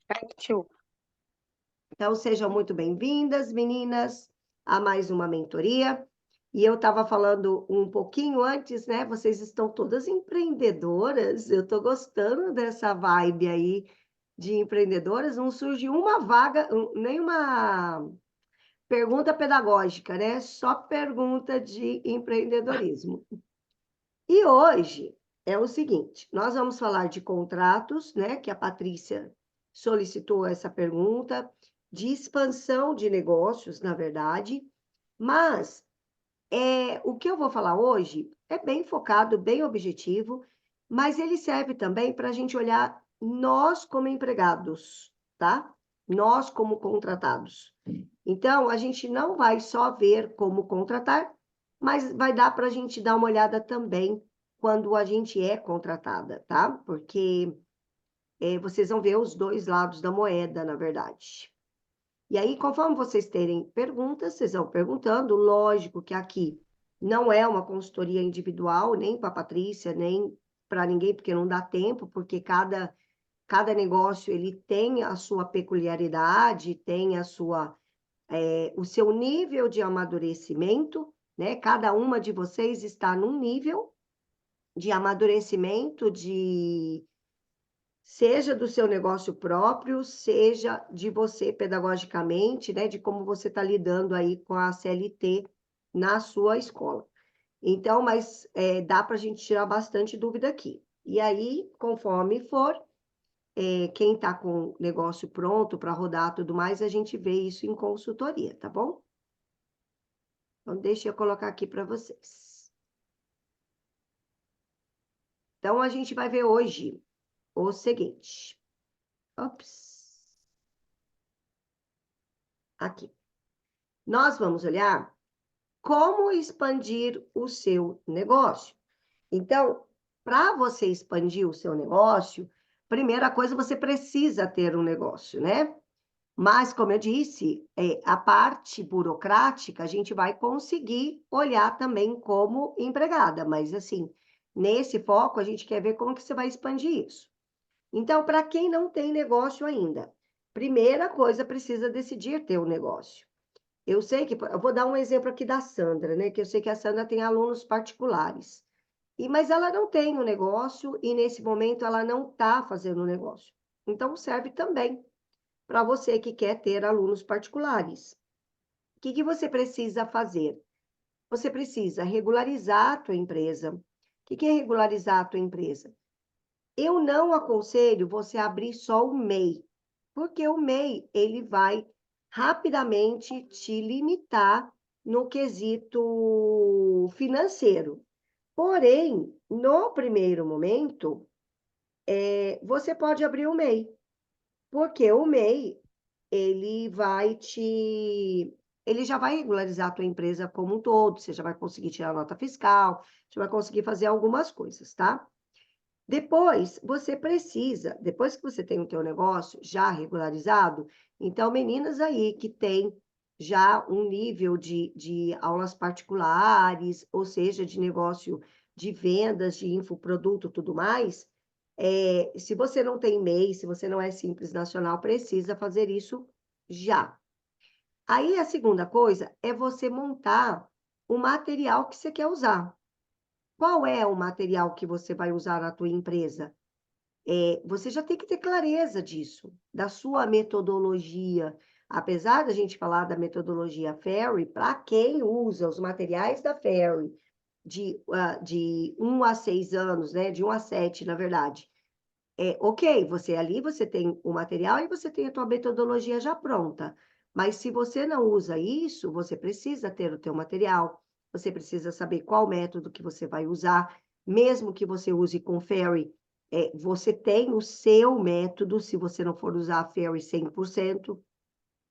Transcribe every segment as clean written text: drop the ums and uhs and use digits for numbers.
Partiu. Então, sejam muito bem-vindas, meninas, a mais uma mentoria. E eu estava falando um pouquinho antes, né? Vocês estão todas empreendedoras. Eu estou gostando dessa vibe aí de empreendedoras. Não surge uma vaga, nenhuma pergunta pedagógica, né? Só pergunta de empreendedorismo. E hoje é o seguinte: nós vamos falar de contratos, né? Que a Patrícia solicitou essa pergunta, de expansão de negócios, na verdade, mas o que eu vou falar hoje é bem focado, bem objetivo, mas ele serve também para a gente olhar nós como empregados, tá? Nós como contratados. Então, a gente não vai só ver como contratar, mas vai dar para a gente dar uma olhada também quando a gente é contratada, tá? Porque vocês vão ver os dois lados da moeda, na verdade. E aí, conforme vocês terem perguntas, vocês vão perguntando. Lógico que aqui não é uma consultoria individual, nem para a Patrícia, nem para ninguém, porque não dá tempo, porque cada negócio ele tem a sua peculiaridade, tem o seu nível de amadurecimento, né? Cada uma de vocês está num nível de amadurecimento, seja do seu negócio próprio, seja de você pedagogicamente, né? De como você está lidando aí com a CLT na sua escola. Então, mas dá para a gente tirar bastante dúvida aqui. E aí, conforme for, quem está com o negócio pronto para rodar tudo mais, a gente vê isso em consultoria, tá bom? Então, deixa eu colocar aqui para vocês. Então, a gente vai ver hoje o seguinte. Ops. Aqui. Nós vamos olhar como expandir o seu negócio. Então, para você expandir o seu negócio, primeira coisa, você precisa ter um negócio, né? Mas, como eu disse, a parte burocrática a gente vai conseguir olhar também como empregada, mas assim, nesse foco a gente quer ver como que você vai expandir isso. Então, para quem não tem negócio ainda, primeira coisa, precisa decidir ter um negócio. Eu sei que, eu vou dar um exemplo aqui da Sandra, né? Que eu sei que a Sandra tem alunos particulares. Mas ela não tem um negócio e nesse momento ela não está fazendo um negócio. Então serve também para você que quer ter alunos particulares. O que você precisa fazer? Você precisa regularizar a tua empresa. O que é regularizar a tua empresa? Eu não aconselho você abrir só o MEI, porque o MEI ele vai rapidamente te limitar no quesito financeiro. Porém, no primeiro momento, você pode abrir o MEI, porque o MEI ele já vai regularizar a tua empresa como um todo, você já vai conseguir tirar nota fiscal, já vai conseguir fazer algumas coisas, tá? Depois, você precisa, depois que você tem o teu negócio já regularizado, então, meninas aí que têm já um nível de aulas particulares, ou seja, de negócio de vendas, de infoproduto, tudo mais, se você não tem MEI, se você não é Simples Nacional, precisa fazer isso já. Aí, a segunda coisa é você montar o material que você quer usar. Qual é o material que você vai usar na tua empresa? Você já tem que ter clareza disso, da sua metodologia. Apesar da gente falar da metodologia Ferry, para quem usa os materiais da Ferry de 1 a 6 anos, né? De 1 a 7, na verdade. Ok, você ali, você tem o material e você tem a tua metodologia já pronta. Mas se você não usa isso, você precisa ter o teu material, você precisa saber qual método que você vai usar, mesmo que você use com Ferry, você tem o seu método, se você não for usar a Ferry 100%,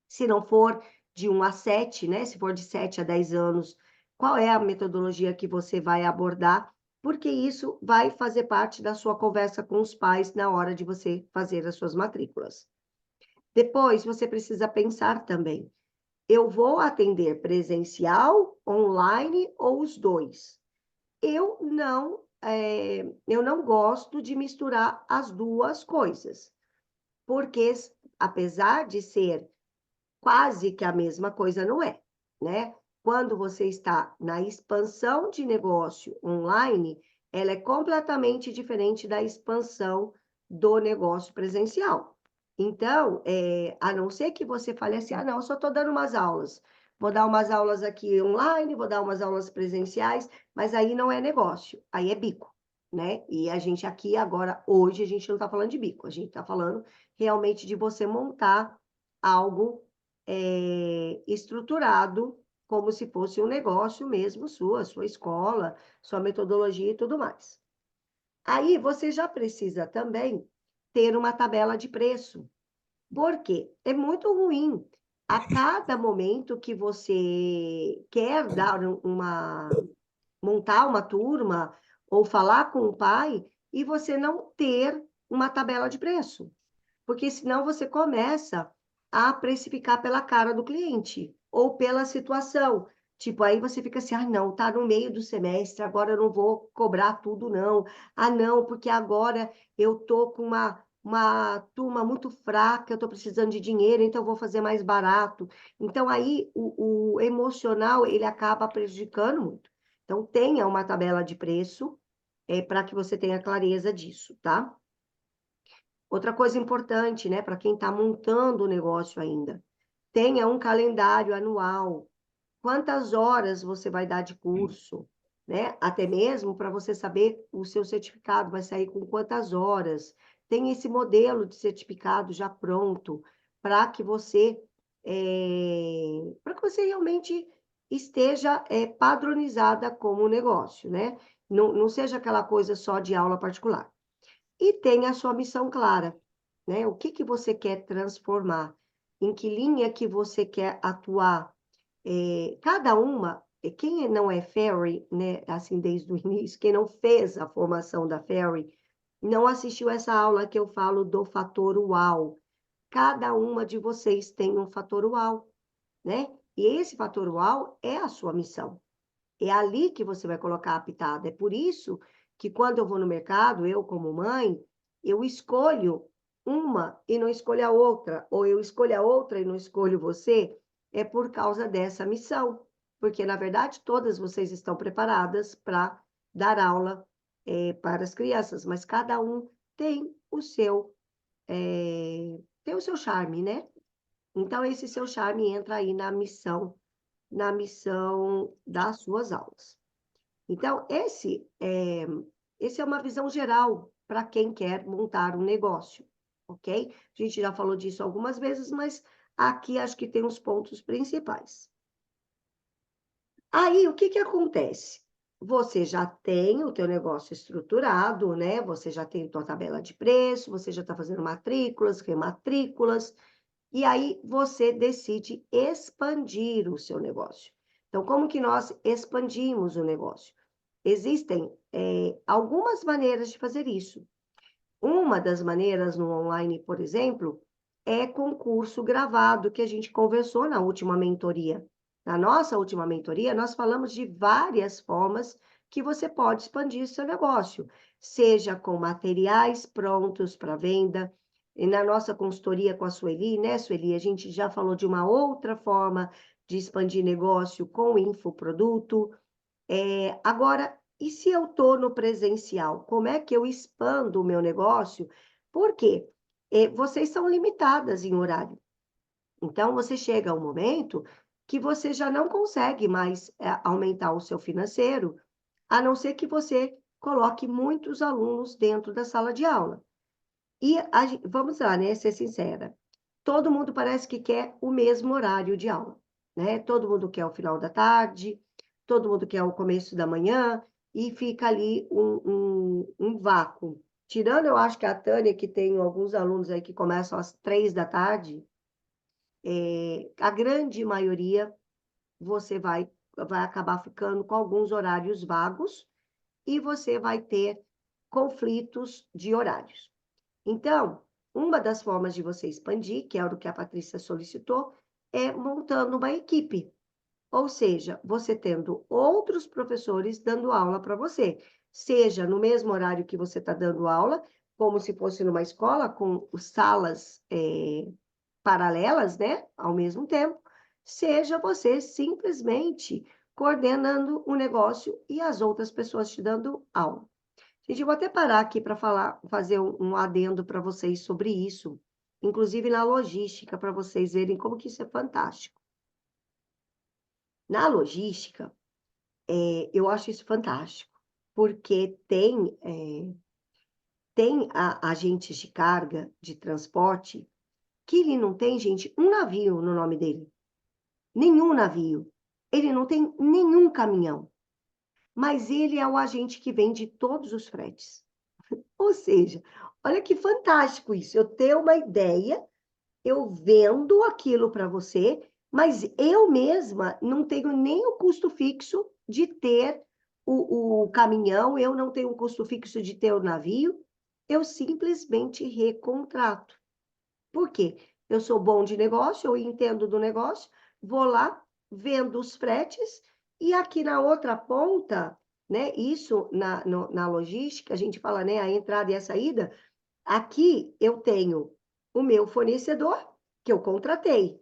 se não for de 1 a 7, né? Se for de 7 a 10 anos, qual é a metodologia que você vai abordar? Porque isso vai fazer parte da sua conversa com os pais na hora de você fazer as suas matrículas. Depois, você precisa pensar também: eu vou atender presencial, online ou os dois? Eu não gosto de misturar as duas coisas, porque apesar de ser quase que a mesma coisa, não é, né? Quando você está na expansão de negócio online, ela é completamente diferente da expansão do negócio presencial. Então, a não ser que você fale assim, ah, não, eu só estou dando umas aulas. Vou dar umas aulas aqui online, vou dar umas aulas presenciais, mas aí não é negócio, aí é bico, né? E a gente aqui agora, hoje, a gente não está falando de bico, a gente está falando realmente de você montar algo estruturado, como se fosse um negócio mesmo sua escola, sua metodologia e tudo mais. Aí você já precisa também ter uma tabela de preço. Por quê? É muito ruim. A cada momento que você quer montar uma turma ou falar com o pai e você não ter uma tabela de preço. Porque senão você começa a precificar pela cara do cliente ou pela situação. Tipo, aí você fica assim, ah, não, tá no meio do semestre, agora eu não vou cobrar tudo, não. Ah, não, porque agora eu tô com uma turma muito fraca, eu tô precisando de dinheiro, então eu vou fazer mais barato. Então, aí o emocional, ele acaba prejudicando muito. Então, tenha uma tabela de preço, para que você tenha clareza disso, tá? Outra coisa importante, né, para quem está montando o negócio ainda, tenha um calendário anual. Quantas horas você vai dar de curso, né? Até mesmo para você saber o seu certificado vai sair com quantas horas. Tem esse modelo de certificado já pronto para que você realmente esteja padronizada como um negócio, né? Não seja aquela coisa só de aula particular e tenha a sua missão clara, né? O que que você quer transformar? Em que linha que você quer atuar? Cada uma, quem não é Fairy, né, assim, desde o início, quem não fez a formação da Fairy, não assistiu essa aula que eu falo do fator UAU. Cada uma de vocês tem um fator UAU, né? E esse fator UAU é a sua missão. É ali que você vai colocar a pitada. É por isso que quando eu vou no mercado, eu como mãe, eu escolho uma e não escolho a outra, ou eu escolho a outra e não escolho você, é por causa dessa missão. Porque, na verdade, todas vocês estão preparadas para dar aula para as crianças, mas cada um tem tem o seu charme, né? Então, esse seu charme entra aí na missão das suas aulas. Então, esse é uma visão geral para quem quer montar um negócio, ok? A gente já falou disso algumas vezes, mas aqui acho que tem os pontos principais. Aí, o que que acontece? Você já tem o teu negócio estruturado, né? Você já tem a tua tabela de preço, você já está fazendo matrículas, rematrículas, e aí você decide expandir o seu negócio. Então, como que nós expandimos o negócio? Existem algumas maneiras de fazer isso. Uma das maneiras no online, por exemplo, é concurso gravado, que a gente conversou na última mentoria. Na nossa última mentoria, nós falamos de várias formas que você pode expandir seu negócio, seja com materiais prontos para venda. E na nossa consultoria com a Sueli, né, Sueli, a gente já falou de uma outra forma de expandir negócio com infoproduto. Agora, e se eu estou no presencial, como é que eu expando o meu negócio? Por quê? Vocês são limitadas em horário. Então, você chega a um momento que você já não consegue mais aumentar o seu financeiro, a não ser que você coloque muitos alunos dentro da sala de aula. E vamos lá, né? Ser sincera. Todo mundo parece que quer o mesmo horário de aula, né? Todo mundo quer o final da tarde, todo mundo quer o começo da manhã, e fica ali um vácuo. Tirando, eu acho que a Tânia, que tem alguns alunos aí que começam às 3 da tarde, a grande maioria vai acabar ficando com alguns horários vagos e você vai ter conflitos de horários. Então, uma das formas de você expandir, que é o que a Patrícia solicitou, é montando uma equipe. Ou seja, você tendo outros professores dando aula para você, seja no mesmo horário que você está dando aula, como se fosse numa escola, com salas paralelas, né, ao mesmo tempo, seja você simplesmente coordenando o negócio e as outras pessoas te dando aula. Gente, eu vou até parar aqui para fazer um adendo para vocês sobre isso, inclusive na logística, para vocês verem como que isso é fantástico. Na logística, eu acho isso fantástico, porque tem agentes de carga, de transporte, que ele não tem, gente, um navio no nome dele. Nenhum navio. Ele não tem nenhum caminhão. Mas ele é o agente que vende todos os fretes. Ou seja, olha que fantástico isso. Eu tenho uma ideia, eu vendo aquilo para você, mas eu mesma não tenho nem o custo fixo de ter o caminhão, eu não tenho o custo fixo de ter o navio, eu simplesmente recontrato. Por quê? Eu sou bom de negócio, eu entendo do negócio, vou lá, vendo os fretes, e aqui na outra ponta, né? Isso na logística, a gente fala, né? A entrada e a saída. Aqui eu tenho o meu fornecedor, que eu contratei.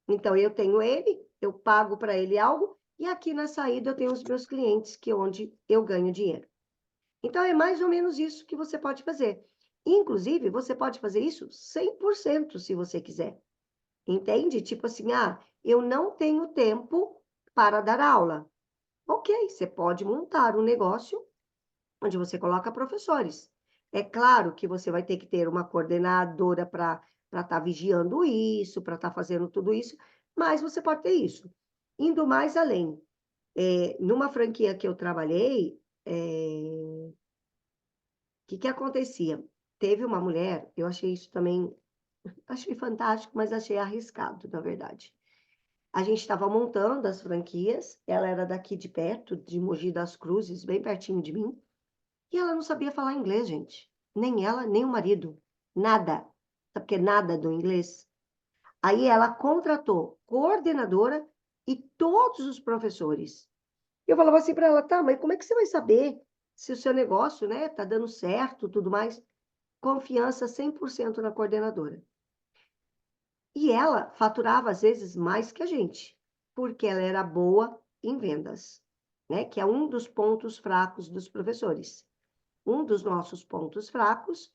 Então, eu tenho ele, eu pago para ele algo, e aqui na saída eu tenho os meus clientes, que é onde eu ganho dinheiro. Então, é mais ou menos isso que você pode fazer. Inclusive, você pode fazer isso 100% se você quiser. Entende? Tipo assim, eu não tenho tempo para dar aula. Ok, você pode montar um negócio onde você coloca professores. É claro que você vai ter que ter uma coordenadora para estar vigiando isso, para estar fazendo tudo isso, mas você pode ter isso. Indo mais além, numa franquia que eu trabalhei, o que acontecia? Teve uma mulher, eu achei isso também, achei fantástico, mas achei arriscado, na verdade. A gente estava montando as franquias, ela era daqui de perto, de Mogi das Cruzes, bem pertinho de mim, e ela não sabia falar inglês, gente. Nem ela, nem o marido. Nada. Sabe que é nada do inglês? Aí ela contratou coordenadora e todos os professores. Eu falava assim para ela, tá, mas como é que você vai saber se o seu negócio, né, tá dando certo, tudo mais? Confiança 100% na coordenadora. E ela faturava, às vezes, mais que a gente, porque ela era boa em vendas, né? Que é um dos pontos fracos dos professores. Um dos nossos pontos fracos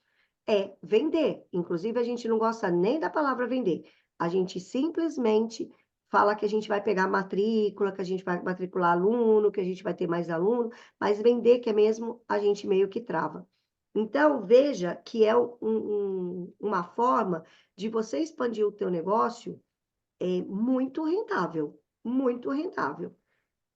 é vender. Inclusive, a gente não gosta nem da palavra vender. A gente simplesmente fala que a gente vai pegar matrícula, que a gente vai matricular aluno, que a gente vai ter mais aluno, mas vender que é mesmo, a gente meio que trava. Então, veja que é uma forma de você expandir o teu negócio muito rentável, muito rentável.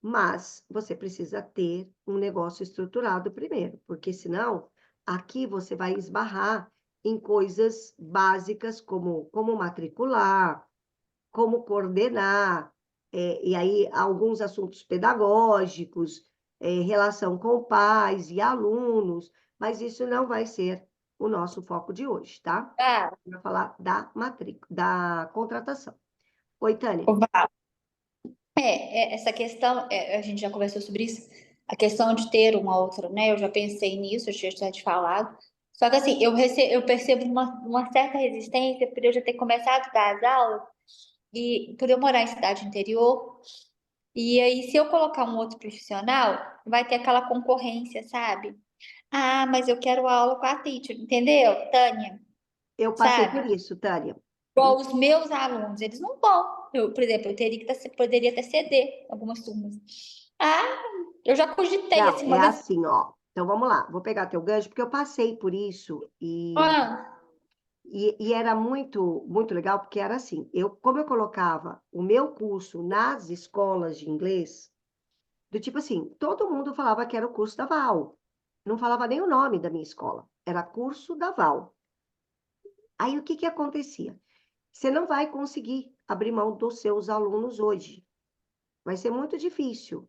Mas você precisa ter um negócio estruturado primeiro, porque senão aqui você vai esbarrar em coisas básicas como matricular, como coordenar, e aí alguns assuntos pedagógicos, relação com pais e alunos, mas isso não vai ser o nosso foco de hoje, tá? Ah, Para falar da matrícula, da contratação. Oi, Tânia. ô, Val, essa questão, a gente já conversou sobre isso, a questão de ter uma outra, né? Eu já pensei nisso, eu tinha te falado. Só que assim, eu percebo uma certa resistência por eu já ter começado a dar as aulas e por eu morar em cidade interior. E aí, se eu colocar um outro profissional, vai ter aquela concorrência, sabe? Ah, mas eu quero aula com a teacher, entendeu, Tânia? Eu passei por Sabe? isso, Tânia. Igual os meus alunos, eles não vão. Eu, por exemplo, eu teria que poderia até ceder algumas turmas. Ah, eu já cogitei Não, assim é uma vez. assim, ó. Então vamos lá, vou pegar teu gancho, porque eu passei por isso Ah, e era muito, muito legal, porque era assim, como eu colocava o meu curso nas escolas de inglês, do tipo assim, todo mundo falava que era o curso da Val. Não falava nem o nome da minha escola, era curso da Val. Aí o que que acontecia? Você não vai conseguir abrir mão dos seus alunos hoje. Vai ser muito difícil.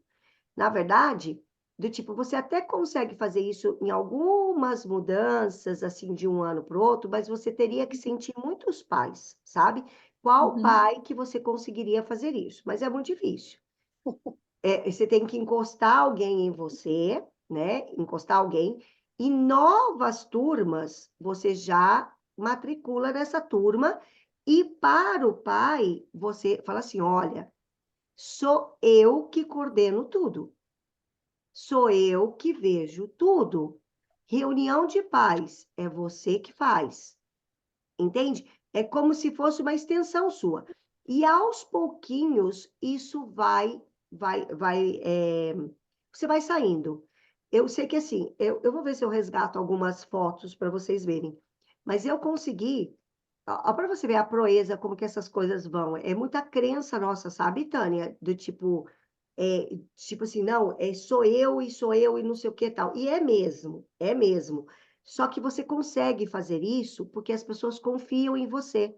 Na verdade, do tipo, você até consegue fazer isso em algumas mudanças, assim, de um ano para o outro, mas você teria que sentir muitos pais, sabe? Qual uhum. pai que você conseguiria fazer isso? Mas é muito difícil. Você tem que encostar alguém em você, né? Encostar alguém, e novas turmas você já matricula nessa turma E para o pai, você fala assim: olha, sou eu que coordeno tudo, sou eu que vejo tudo. Reunião de pais é você que faz, entende? É como se fosse uma extensão sua. E aos pouquinhos isso você vai saindo. Eu sei que assim, eu vou ver se eu resgato algumas fotos para vocês verem. Mas eu consegui, para você ver a proeza, como que essas coisas vão. É muita crença nossa, sabe, Tânia? Do tipo assim, não, sou eu e não sei o que tal. E é mesmo, é mesmo. Só que você consegue fazer isso porque as pessoas confiam em você.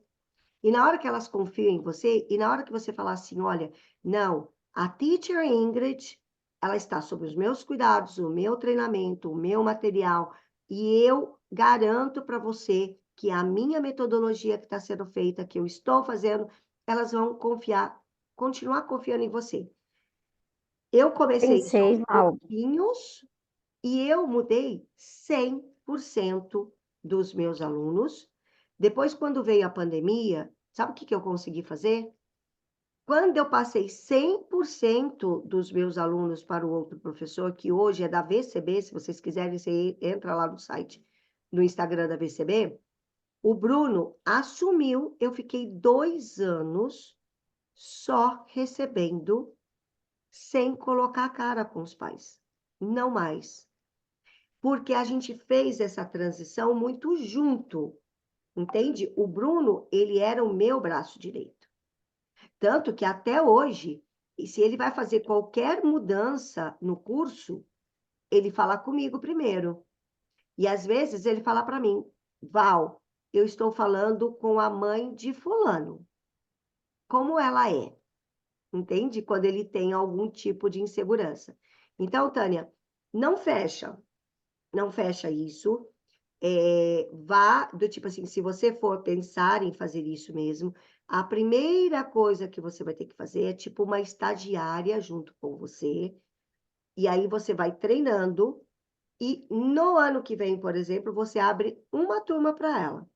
E na hora que elas confiam em você, e na hora que você falar assim, olha, não, a teacher Ingrid, ela está sob os meus cuidados, o meu treinamento, o meu material, e eu garanto para você que a minha metodologia que está sendo feita, que eu estou fazendo, elas vão confiar, continuar confiando em você. Eu comecei isso aos Pensei, Val, pouquinhos e eu mudei 100% dos meus alunos. Depois, quando veio a pandemia, sabe o que eu consegui fazer? Quando eu passei 100% dos meus alunos para o outro professor, que hoje é da VCB, se vocês quiserem, você entra lá no site, no Instagram da VCB, o Bruno assumiu, eu fiquei 2 anos só recebendo, sem colocar a cara com os pais. Não mais. Porque a gente fez essa transição muito junto, entende? O Bruno, ele era o meu braço direito. Tanto que até hoje, e se ele vai fazer qualquer mudança no curso, ele fala comigo primeiro. E às vezes ele fala para mim, Val, eu estou falando com a mãe de fulano. Como ela é? Entende? Quando ele tem algum tipo de insegurança. Então, Tânia, não fecha, não fecha isso. Vá do tipo assim, se você for pensar em fazer isso mesmo, a primeira coisa que você vai ter que fazer é tipo uma estagiária junto com você, e aí você vai treinando, e no ano que vem, por exemplo, você abre uma turma para ela,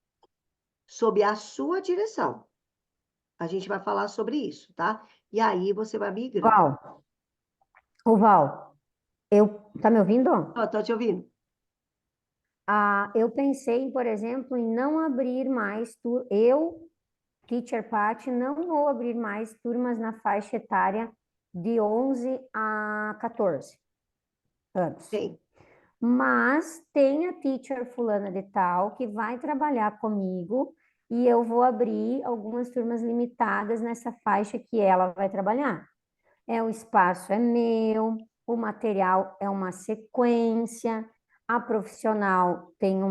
sob a sua direção. A gente vai falar sobre isso, tá? E aí você vai migrando. Val, Val, tá me ouvindo? Tô te ouvindo. Eu pensei, por exemplo, em não abrir mais, Teacher Pat, não vou abrir mais turmas na faixa etária de 11 a 14 anos. Sim, Mas tem a teacher fulana de tal que vai trabalhar comigo e eu vou abrir algumas turmas limitadas nessa faixa que ela vai trabalhar. O espaço é meu, o material é uma sequência, a profissional tem a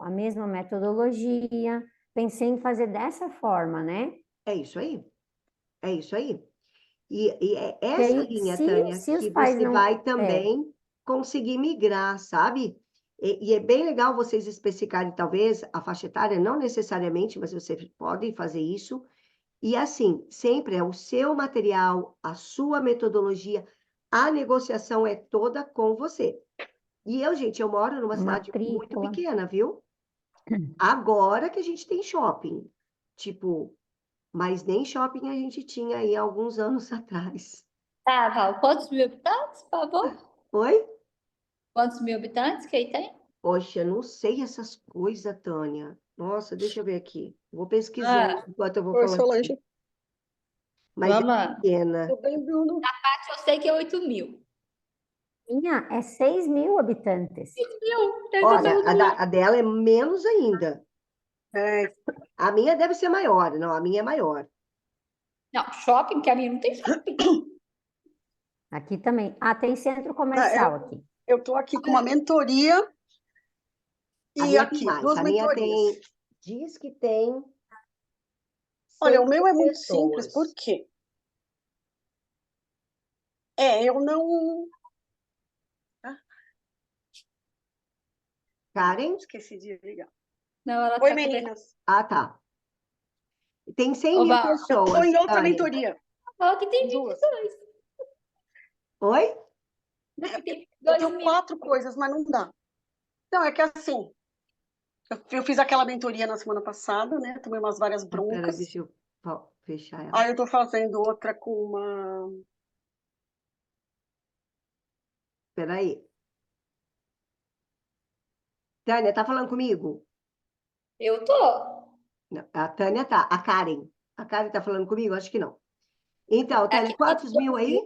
mesma metodologia. Pensei em fazer dessa forma, né? é isso aí. É isso aí. E é E essa aí, linha, se, Tânia, se os que pais você não. vai também conseguir migrar, sabe? E é bem legal vocês especificarem, talvez, a faixa etária, não necessariamente, mas vocês podem fazer isso. E assim, sempre é o seu material, a sua metodologia, a negociação é toda com você. E eu, gente, eu moro numa cidade muito Matrícula. pequena, viu? Agora que a gente tem shopping. Tipo, mas nem shopping a gente tinha aí alguns anos atrás. Tá, Val, quantos mil habitantes, por favor? Oi? Quantos mil habitantes que aí tem? Poxa, não sei essas coisas, Tânia. Nossa, deixa eu ver aqui. Vou pesquisando Ah, enquanto eu vou Oi, falando. Solange. Mas é vamos. pequena. Tudo bem, Bruno? Eu sei que é 8 mil. Minha é 6.000 habitantes. 8 mil, deve ter Olha, falado muito. a dela é menos ainda. É, A minha deve ser maior. Não, a minha é maior. Não, shopping, que a minha não tem shopping. Aqui também. Tem centro eu, comercial aqui. eu tô aqui com uma mentoria A e minha tem aqui, mais. duas A minha mentorias. tem. Diz que tem Olha, 100 o meu é muito simples, por pessoas. quê? Eu não. Ah, Karen? esqueci de ligar. Não, ela Oi, tá conversando. meninas. Ah, tá. Tem 100 Ô, mil Val, Eu tô pessoas, em outra Tânia. mentoria, ela que tem em duas. 22. Oi? Que tem Eu 2 tenho mil. 4 coisas, mas não dá. Não, é que assim, Eu fiz aquela mentoria na semana passada, né? Tomei umas várias Pera, broncas. deixa eu fechar ela. Aí eu tô fazendo outra com uma. Peraí. Tânia, tá falando comigo? Eu tô. Não, a Tânia tá. A Karen. A Karen tá falando comigo? Acho que não. Então, Tânia, Aqui, quantos mil aí?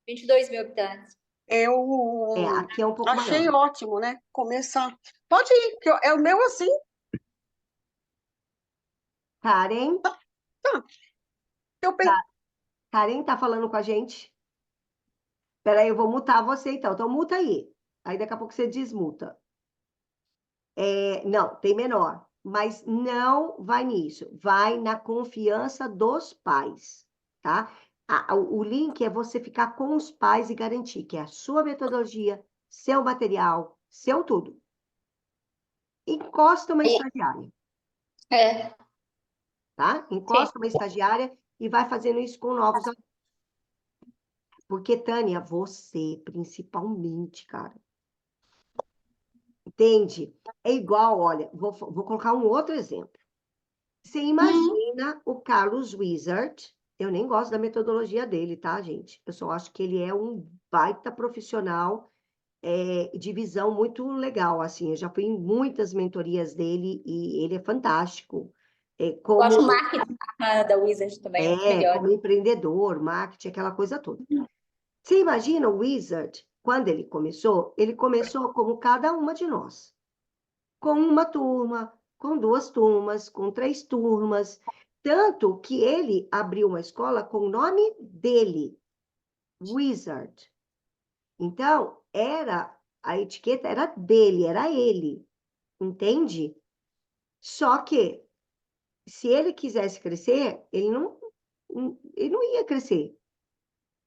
22 mil habitantes. É, Eu aqui é um pouco achei maior. ótimo, né? Começar. Pode ir, que é o meu assim. Karen, Tá. Eu pensei. tá. Karen tá falando com a gente? Peraí, eu vou mutar você então. Então, muta aí. Aí daqui a pouco você desmuta. Não, tem menor. Mas não vai nisso. Vai na confiança dos pais, tá? O link é você ficar com os pais e garantir que é a sua metodologia, seu material, seu tudo. Encosta uma estagiária, É, tá? sim. Encosta uma estagiária e vai fazendo isso com novos alunos. Porque, Tânia, você, principalmente, cara, entende? É igual, olha, vou colocar um outro exemplo. Você imagina o Carlos Wizard, eu nem gosto da metodologia dele, tá, gente? Eu só acho que ele é um baita profissional de visão muito legal, assim. Eu já fui em muitas mentorias dele e ele é fantástico. Eu acho o Como, marketing da Wizard também um dos melhores. como empreendedor, marketing, aquela coisa toda. Você imagina o Wizard, quando ele começou como cada uma de nós. Com uma turma, com duas turmas, com três turmas. Tanto que ele abriu uma escola com o nome dele, Wizard. Então, a etiqueta era dele, era ele, entende? Só que, se ele quisesse crescer, ele não ia crescer.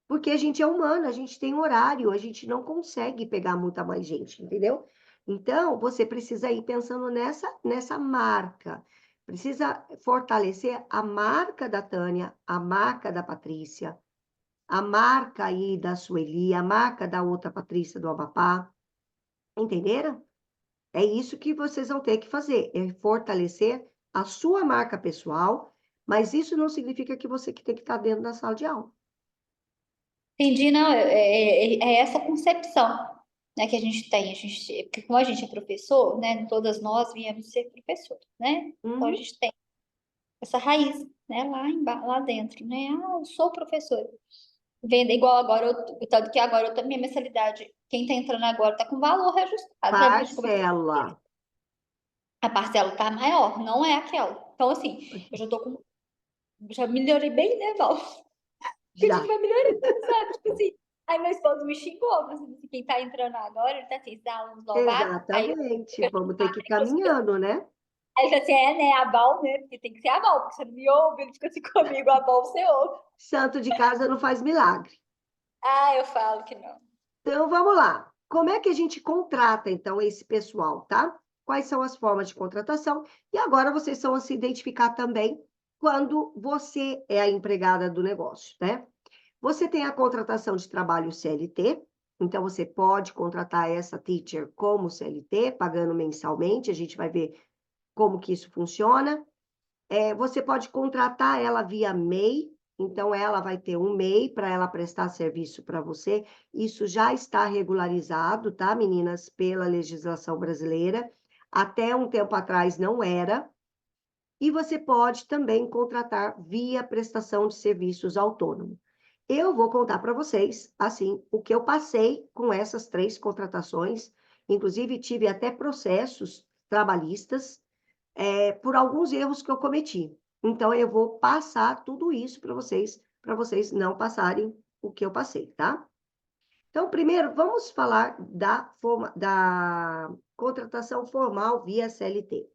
Porque a gente é humano, a gente tem horário, a gente não consegue pegar muita mais gente, entendeu? Então, você precisa ir pensando nessa marca. Precisa fortalecer a marca da Tânia, a marca da Patrícia, a marca aí da Sueli, a marca da outra Patrícia do Amapá. Entenderam? É isso que vocês vão ter que fazer, é fortalecer a sua marca pessoal, mas isso não significa que você que tem que estar dentro da sala de aula. Entendi, não, é essa concepção, né, que a gente tem. Porque como a gente é professor, né, todas nós viemos ser professores, né? Então a Uhum. gente tem essa raiz, né, lá dentro, né? Ah, eu sou professora. Vendo igual agora, tanto que agora minha mensalidade, quem tá entrando agora tá com valor reajustado. Lembra que a gente conversou? Parcela. A parcela tá maior, não é aquela. Então, assim, eu já tô com. Já melhorei bem, né, Val? Que a gente Já. vai melhorando, sabe? Tipo assim. Aí meu esposo me xingou, mas assim, quem tá entrando agora, ele tá assim, esses alunos novatos. Exatamente. Vamos ter que ir caminhando, né? Aí ele tá assim, né, a Val, né? Porque tem que ser a Val, porque você não me ouve, ele fica assim comigo, a Val você ouve. Santo de casa não faz milagre. Ah, eu falo que não. Então, vamos lá. Como é que a gente contrata, então, esse pessoal, tá? Quais são as formas de contratação? E agora vocês vão se identificar também quando você é a empregada do negócio, né? Você tem a contratação de trabalho CLT, então você pode contratar essa teacher como CLT, pagando mensalmente, a gente vai ver como que isso funciona. Você pode contratar ela via MEI, então ela vai ter um MEI para ela prestar serviço para você. Isso já está regularizado, tá, meninas, pela legislação brasileira. Até um tempo atrás não era. E você pode também contratar via prestação de serviços autônomo. Eu vou contar para vocês, assim, o que eu passei com essas 3 contratações. Inclusive, tive até processos trabalhistas por alguns erros que eu cometi. Então, eu vou passar tudo isso para vocês não passarem o que eu passei, tá? Então, primeiro, vamos falar da contratação formal via CLT.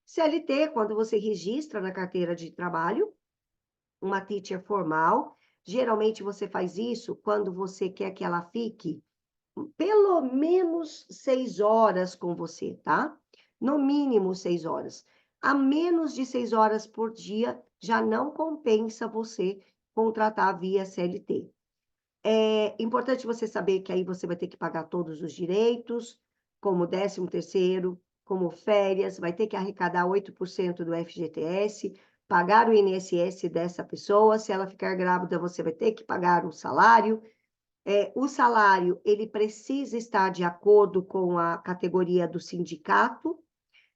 CLT, quando você registra na carteira de trabalho, uma teacher formal, geralmente você faz isso quando você quer que ela fique pelo menos 6 horas com você, tá? No mínimo 6 horas. A menos de 6 horas por dia, já não compensa você contratar via CLT. É importante você saber que aí você vai ter que pagar todos os direitos, como 13º, como férias, vai ter que arrecadar 8% do FGTS, pagar o INSS dessa pessoa. Se ela ficar grávida, você vai ter que pagar o salário. O salário, ele precisa estar de acordo com a categoria do sindicato.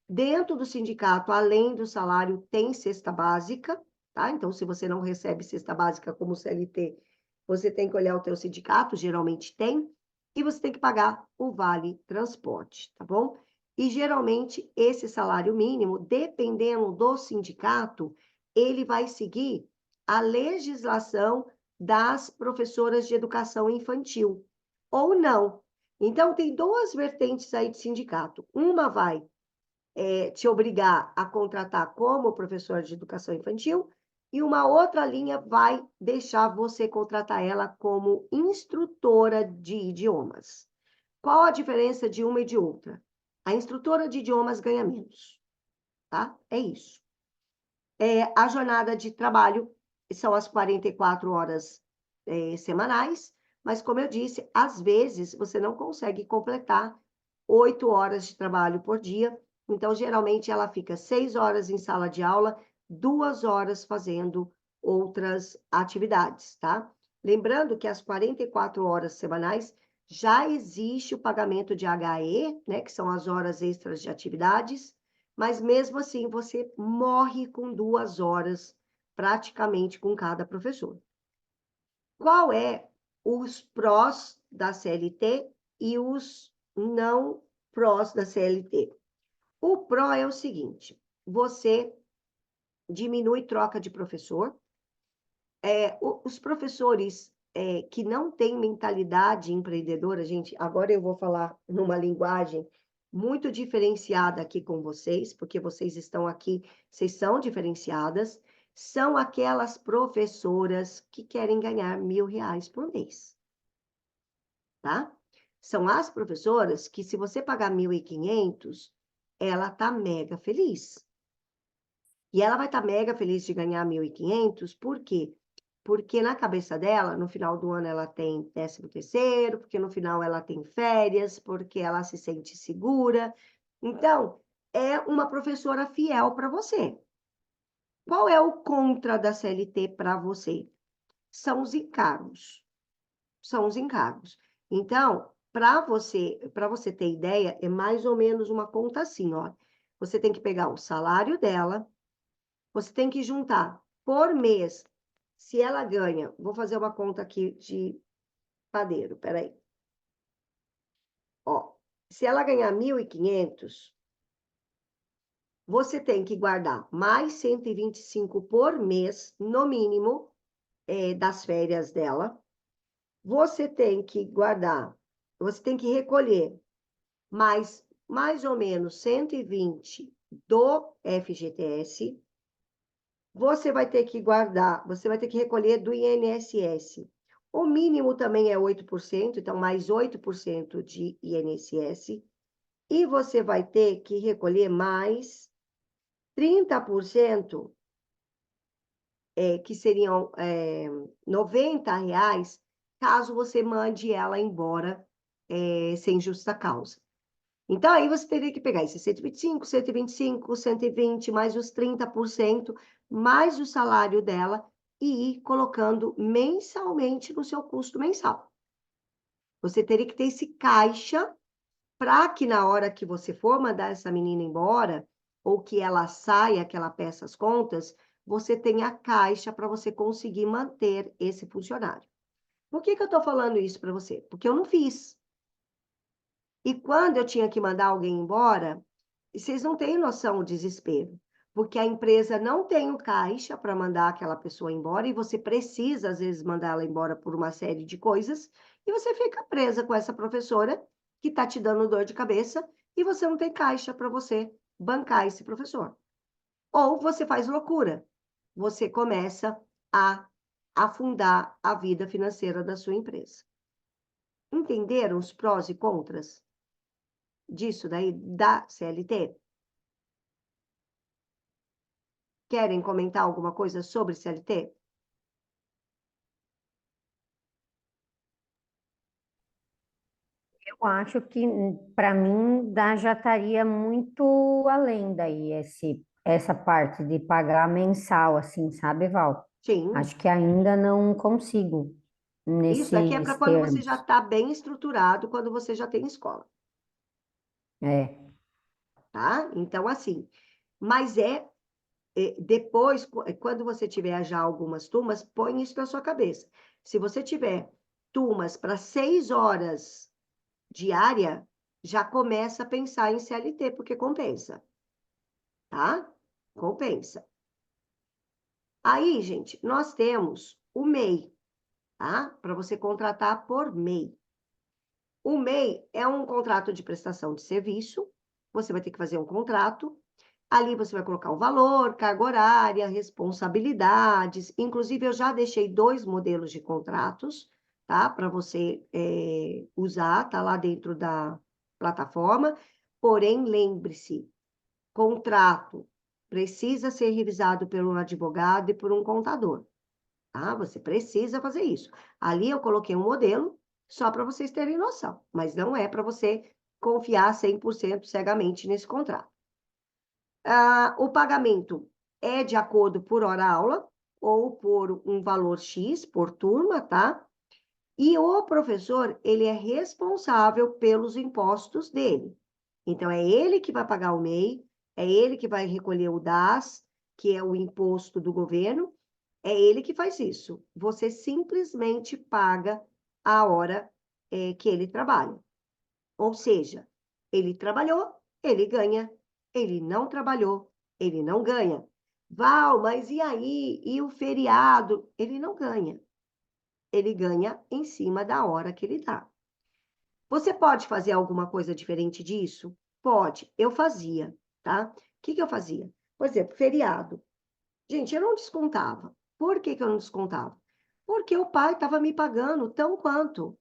Dentro do sindicato, além do salário, tem cesta básica, tá? Então, se você não recebe cesta básica como CLT, você tem que olhar o teu sindicato, geralmente tem, e você tem que pagar o vale transporte, tá bom? E, geralmente, esse salário mínimo, dependendo do sindicato, ele vai seguir a legislação das professoras de educação infantil, ou não. Então, tem duas vertentes aí de sindicato. Uma vai te obrigar a contratar como professor de educação infantil, e uma outra linha vai deixar você contratar ela como instrutora de idiomas. Qual a diferença de uma e de outra? A instrutora de idiomas ganha menos, tá? É isso. A jornada de trabalho são as 44 horas semanais, mas como eu disse, às vezes você não consegue completar 8 horas de trabalho por dia, então geralmente ela fica 6 horas em sala de aula, 2 horas fazendo outras atividades, tá? Lembrando que as 44 horas semanais já existe o pagamento de HE, né, que são as horas extras de atividades, mas mesmo assim você morre com 2 horas praticamente com cada professor. Qual é os prós da CLT e os não prós da CLT? O pró é o seguinte, você diminui troca de professor, os professores que não têm mentalidade empreendedora, gente, agora eu vou falar numa linguagem muito diferenciada aqui com vocês, porque vocês estão aqui, vocês são diferenciadas, são aquelas professoras que querem ganhar R$ 1.000 por mês, tá? São as professoras que, se você pagar 1.500, ela tá mega feliz. E ela vai estar mega feliz de ganhar 1.500, por quê? Porque na cabeça dela, no final do ano ela tem 13º, porque no final ela tem férias, porque ela se sente segura. Então, é uma professora fiel para você. Qual é o contra da CLT para você? São os encargos. São os encargos. Então, para você ter ideia, é mais ou menos uma conta assim, ó. Você tem que pegar o salário dela, você tem que juntar por mês. Se ela ganha, vou fazer uma conta aqui de padeiro, peraí. Ó, se ela ganhar 1.500, você tem que guardar mais 125 por mês, no mínimo, das férias dela. Você tem que guardar, você tem que recolher mais ou menos 120 do FGTS. Você vai ter que guardar, você vai ter que recolher do INSS. O mínimo também é 8%, então mais 8% de INSS. E você vai ter que recolher mais 30%, que seriam R$ 90, caso você mande ela embora sem justa causa. Então, aí você teria que pegar esses 125, 125, 120, mais os 30%, mais o salário dela, e ir colocando mensalmente no seu custo mensal. Você teria que ter esse caixa para que na hora que você for mandar essa menina embora, ou que ela saia, que ela peça as contas, você tenha caixa para você conseguir manter esse funcionário. Por que eu estou falando isso para você? Porque eu não fiz. E quando eu tinha que mandar alguém embora, vocês não têm noção do desespero, porque a empresa não tem o caixa para mandar aquela pessoa embora e você precisa, às vezes, mandar ela embora por uma série de coisas e você fica presa com essa professora que está te dando dor de cabeça e você não tem caixa para você bancar esse professor. Ou você faz loucura, você começa a afundar a vida financeira da sua empresa. Entenderam os prós e contras disso daí, da CLT? Querem comentar alguma coisa sobre CLT? acho que, para mim, já estaria muito além daí essa parte de pagar mensal, assim, sabe, Val? Sim, Acho que ainda não consigo isso daqui é para nesses quando você já termos. está bem estruturado, quando você já tem escola, É, tá? Então, assim, mas depois, quando você tiver já algumas turmas, põe isso na sua cabeça. Se você tiver turmas para 6 horas diária, já começa a pensar em CLT, porque compensa, tá? Compensa. Aí, gente, nós temos o MEI, tá? Para você contratar por MEI. O MEI é um contrato de prestação de serviço. Você vai ter que fazer um contrato. Ali você vai colocar o valor, carga horária, responsabilidades. Inclusive, eu já deixei 2 modelos de contratos, tá? Para você usar, tá lá dentro da plataforma. Porém, lembre-se, contrato precisa ser revisado por um advogado e por um contador, tá? Você precisa fazer isso. Ali eu coloquei um modelo só para vocês terem noção, mas não é para você confiar 100% cegamente nesse contrato. O pagamento é de acordo por hora-aula ou por um valor X por turma, tá? E o professor, ele é responsável pelos impostos dele. Então, é ele que vai pagar o MEI, é ele que vai recolher o DAS, que é o imposto do governo, é ele que faz isso. Você simplesmente paga a hora que ele trabalha. Ou seja, ele trabalhou, ele ganha. Ele não trabalhou, ele não ganha. Val, mas e aí? E o feriado? Ele não ganha. Ele ganha em cima da hora que ele dá. Você pode fazer alguma coisa diferente disso? Pode. Eu fazia, tá? O que eu fazia? Por exemplo, feriado. Gente, eu não descontava. Por que eu não descontava? Porque o pai estava me pagando tão quanto.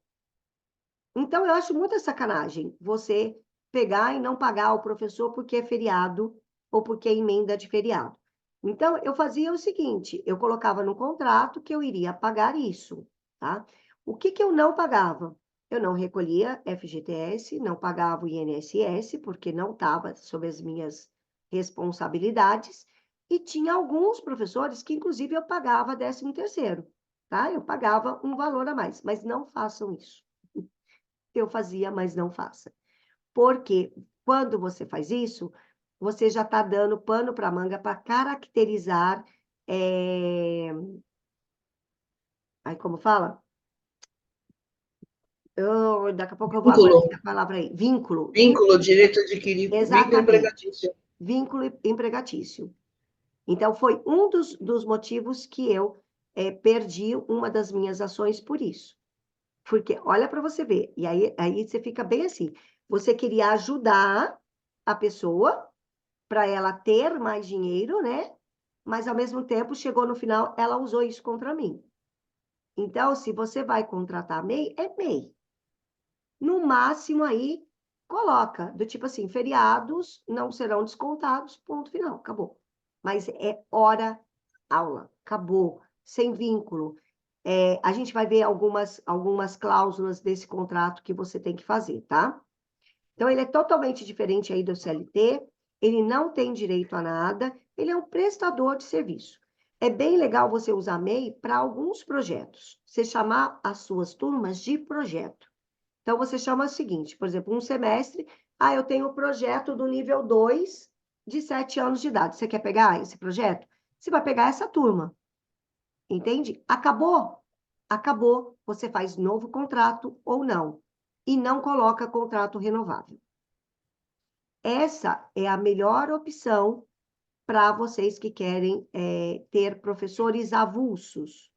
Então, eu acho muita sacanagem você pegar e não pagar o professor porque é feriado ou porque é emenda de feriado. Então, eu fazia o seguinte: eu colocava no contrato que eu iria pagar isso, tá? O que eu não pagava? Eu não recolhia FGTS, não pagava o INSS, porque não estava sob as minhas responsabilidades, e tinha alguns professores que, inclusive, eu pagava 13º, tá? Eu pagava um valor a mais, mas não façam isso. Eu fazia, mas não faça. Porque quando você faz isso, você já está dando pano para manga para caracterizar. Aí, como fala? Daqui a pouco eu vou Vínculo, aparecer a palavra aí. Vínculo. vínculo, direito adquirido, vínculo Exatamente. empregatício. Vínculo empregatício. Então, foi um dos motivos que eu perdi uma das minhas ações por isso. Porque, olha para você ver, e aí você fica bem assim, você queria ajudar a pessoa para ela ter mais dinheiro, né? Mas, ao mesmo tempo, chegou no final, ela usou isso contra mim. Então, se você vai contratar MEI, é MEI. No máximo, aí, coloca, do tipo assim, feriados não serão descontados, ponto final, acabou. Mas é hora aula, acabou, sem vínculo. A gente vai ver algumas cláusulas desse contrato que você tem que fazer, tá? Então, ele é totalmente diferente aí do CLT, ele não tem direito a nada, ele é um prestador de serviço. É bem legal você usar MEI para alguns projetos, você chamar as suas turmas de projeto. Então, você chama o seguinte, por exemplo, um semestre, eu tenho o projeto do nível 2 de 7 anos de idade. Você quer pegar esse projeto? Você vai pegar essa turma, entende? Acabou? Acabou. Você faz novo contrato ou não. E não coloca contrato renovável. Essa é a melhor opção para vocês que querem ter professores avulsos.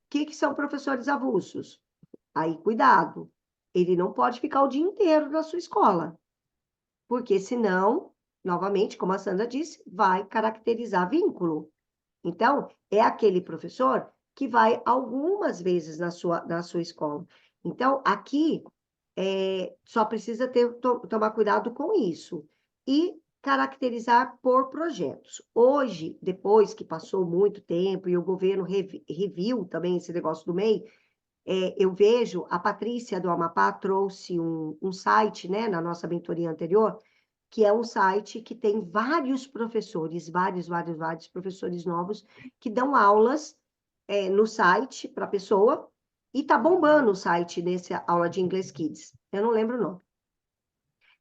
O que são professores avulsos? Aí, cuidado. Ele não pode ficar o dia inteiro na sua escola. Porque senão, novamente, como a Sandra disse, vai caracterizar vínculo. Então, é aquele professor que vai algumas vezes na sua escola. Então, aqui, só precisa tomar cuidado com isso. E caracterizar por projetos. Hoje, depois que passou muito tempo e o governo reviu também esse negócio do MEI, eu vejo, a Patrícia do Amapá trouxe um site, né, na nossa mentoria anterior, que é um site que tem vários professores, vários professores novos, que dão aulas no site para a pessoa, e tá bombando o site nessa aula de Inglês Kids. Eu não lembro o nome. O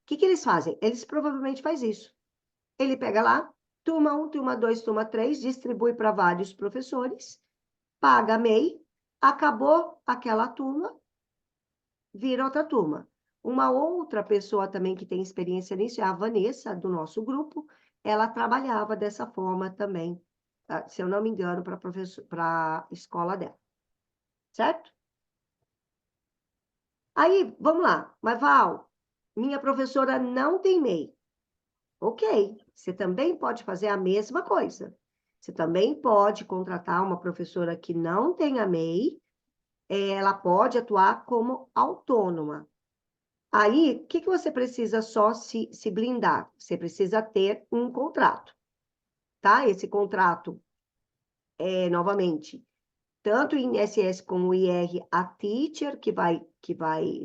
que eles fazem? Eles provavelmente fazem isso. Ele pega lá, turma 1, turma 2, turma 3, distribui para vários professores, paga a MEI, acabou aquela turma, vira outra turma. Uma outra pessoa também que tem experiência nisso é a Vanessa, do nosso grupo. Ela trabalhava dessa forma também, se eu não me engano, para a escola dela. Certo? Aí, vamos lá. Mas, Val, minha professora não tem MEI. Ok, você também pode fazer a mesma coisa. Você também pode contratar uma professora que não tenha MEI, ela pode atuar como autônoma. Aí, o que você precisa só se blindar? Você precisa ter um contrato, tá? Esse contrato novamente, tanto o INSS como o IR, a teacher, que vai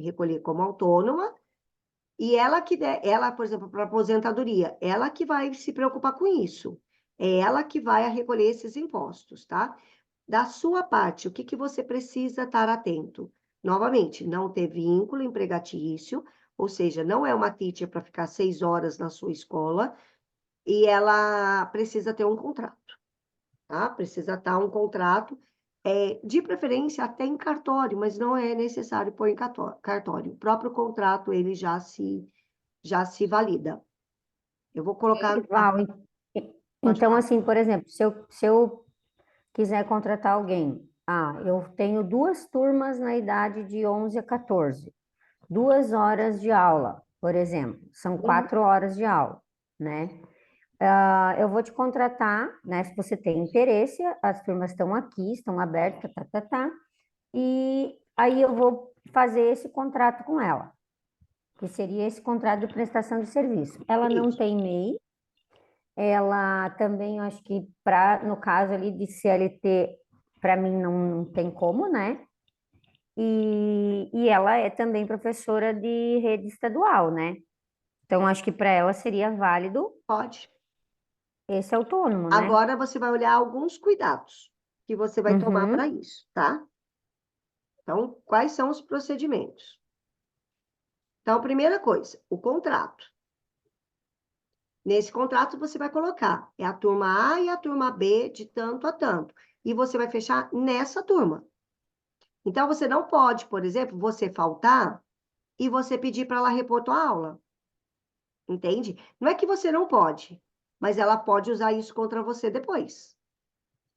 recolher como autônoma, e ela, por exemplo, para aposentadoria, ela que vai se preocupar com isso. É ela que vai recolher esses impostos, tá? Da sua parte, o que você precisa estar atento? Novamente, não ter vínculo empregatício, ou seja, não é uma teacher para ficar 6 horas na sua escola, e ela precisa ter um contrato, tá? Precisa estar um contrato, de preferência até em cartório, mas não é necessário pôr em cartório. O próprio contrato, ele já se valida. Eu vou colocar... Val, Pode então, falar. assim, por exemplo, se eu quiser contratar alguém, eu tenho 2 turmas na idade de 11 a 14, 2 horas de aula, por exemplo, são 4 horas de aula, né? Eu vou te contratar, né? Se você tem interesse, as turmas estão aqui, estão abertas, e aí eu vou fazer esse contrato com ela, que seria esse contrato de prestação de serviço. Ela não Isso. tem MEI, ela também, eu acho que no caso ali de CLT, para mim não tem como, né? E ela é também professora de rede estadual, né? Então, acho que para ela seria válido Pode. esse autônomo, né? Agora você vai olhar alguns cuidados que você vai tomar para Uhum. isso, tá? Então, quais são os procedimentos? Então, primeira coisa, o contrato. Nesse contrato, você vai colocar a turma A e a turma B de tanto a tanto. E você vai fechar nessa turma. Então, você não pode, por exemplo, você faltar e você pedir para ela repor tua aula. Entende? Não é que você não pode, mas ela pode usar isso contra você depois.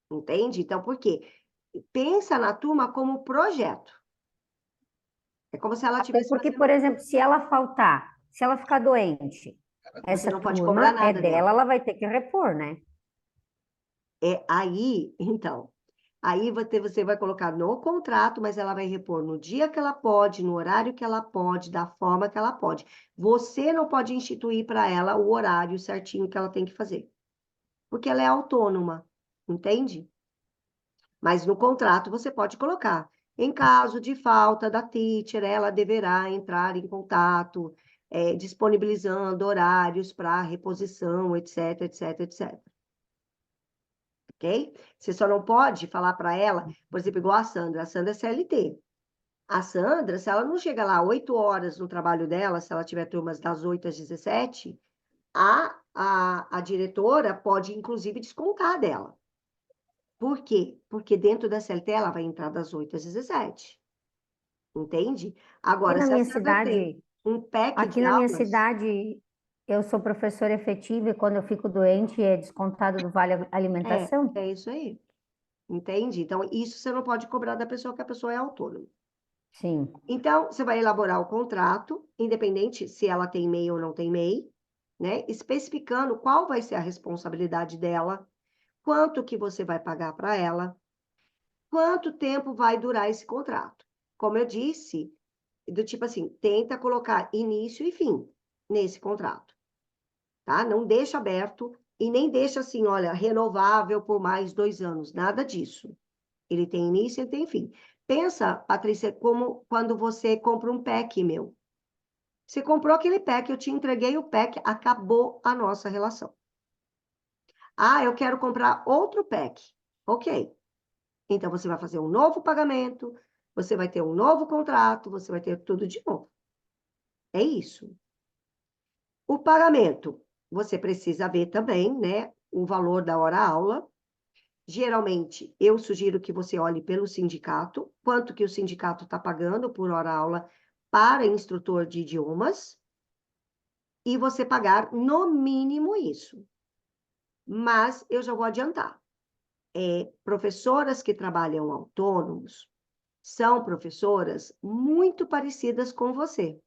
Entende? Então, por quê? Pensa na turma como projeto. É como se ela Até tivesse porque, fazendo... por exemplo, se ela faltar, se ela ficar doente, Você essa não pode cobrar turma é nada dela, dela. ela vai ter que repor, né? Aí, então, aí você vai colocar no contrato, mas ela vai repor no dia que ela pode, no horário que ela pode, da forma que ela pode. Você não pode instituir para ela o horário certinho que ela tem que fazer, porque ela é autônoma, entende? Mas no contrato você pode colocar. Em caso de falta da teacher, ela deverá entrar em contato, disponibilizando horários para reposição, etc, etc, etc. Ok? Você só não pode falar para ela, por exemplo, igual a Sandra é CLT. A Sandra, se ela não chega lá 8 horas no trabalho dela, se ela tiver turmas das 8 às 17, a diretora pode, inclusive, descontar dela. Por quê? Porque dentro da CLT ela vai entrar das 8 às 17. Entende? Aqui Agora, na se a minha Sandra tem cidade, um pack aqui de na minha aulas, cidade, eu sou professora efetiva e quando eu fico doente é descontado do Vale Alimentação? é isso aí. Entende? Então, isso você não pode cobrar da pessoa, que a pessoa é autônoma. Sim. Então, você vai elaborar o contrato, independente se ela tem MEI ou não tem MEI, né? Especificando qual vai ser a responsabilidade dela, quanto que você vai pagar para ela, quanto tempo vai durar esse contrato. Como eu disse, do tipo assim, tenta colocar início e fim nesse contrato, tá? Não deixa aberto e nem deixa assim, olha, renovável por mais 2 anos, nada disso. Ele tem início e tem fim. Pensa, Patrícia, como quando você compra um pack meu. Você comprou aquele pack, eu te entreguei o pack, acabou a nossa relação. Ah, eu quero comprar outro pack. Ok. Então, você vai fazer um novo pagamento, você vai ter um novo contrato, você vai ter tudo de novo. É isso. O pagamento, você precisa ver também, né? O valor da hora-aula. Geralmente, eu sugiro que você olhe pelo sindicato, quanto que o sindicato está pagando por hora-aula para instrutor de idiomas, e você pagar no mínimo isso. Mas eu já vou adiantar. Professoras que trabalham autônomos são professoras muito parecidas com você.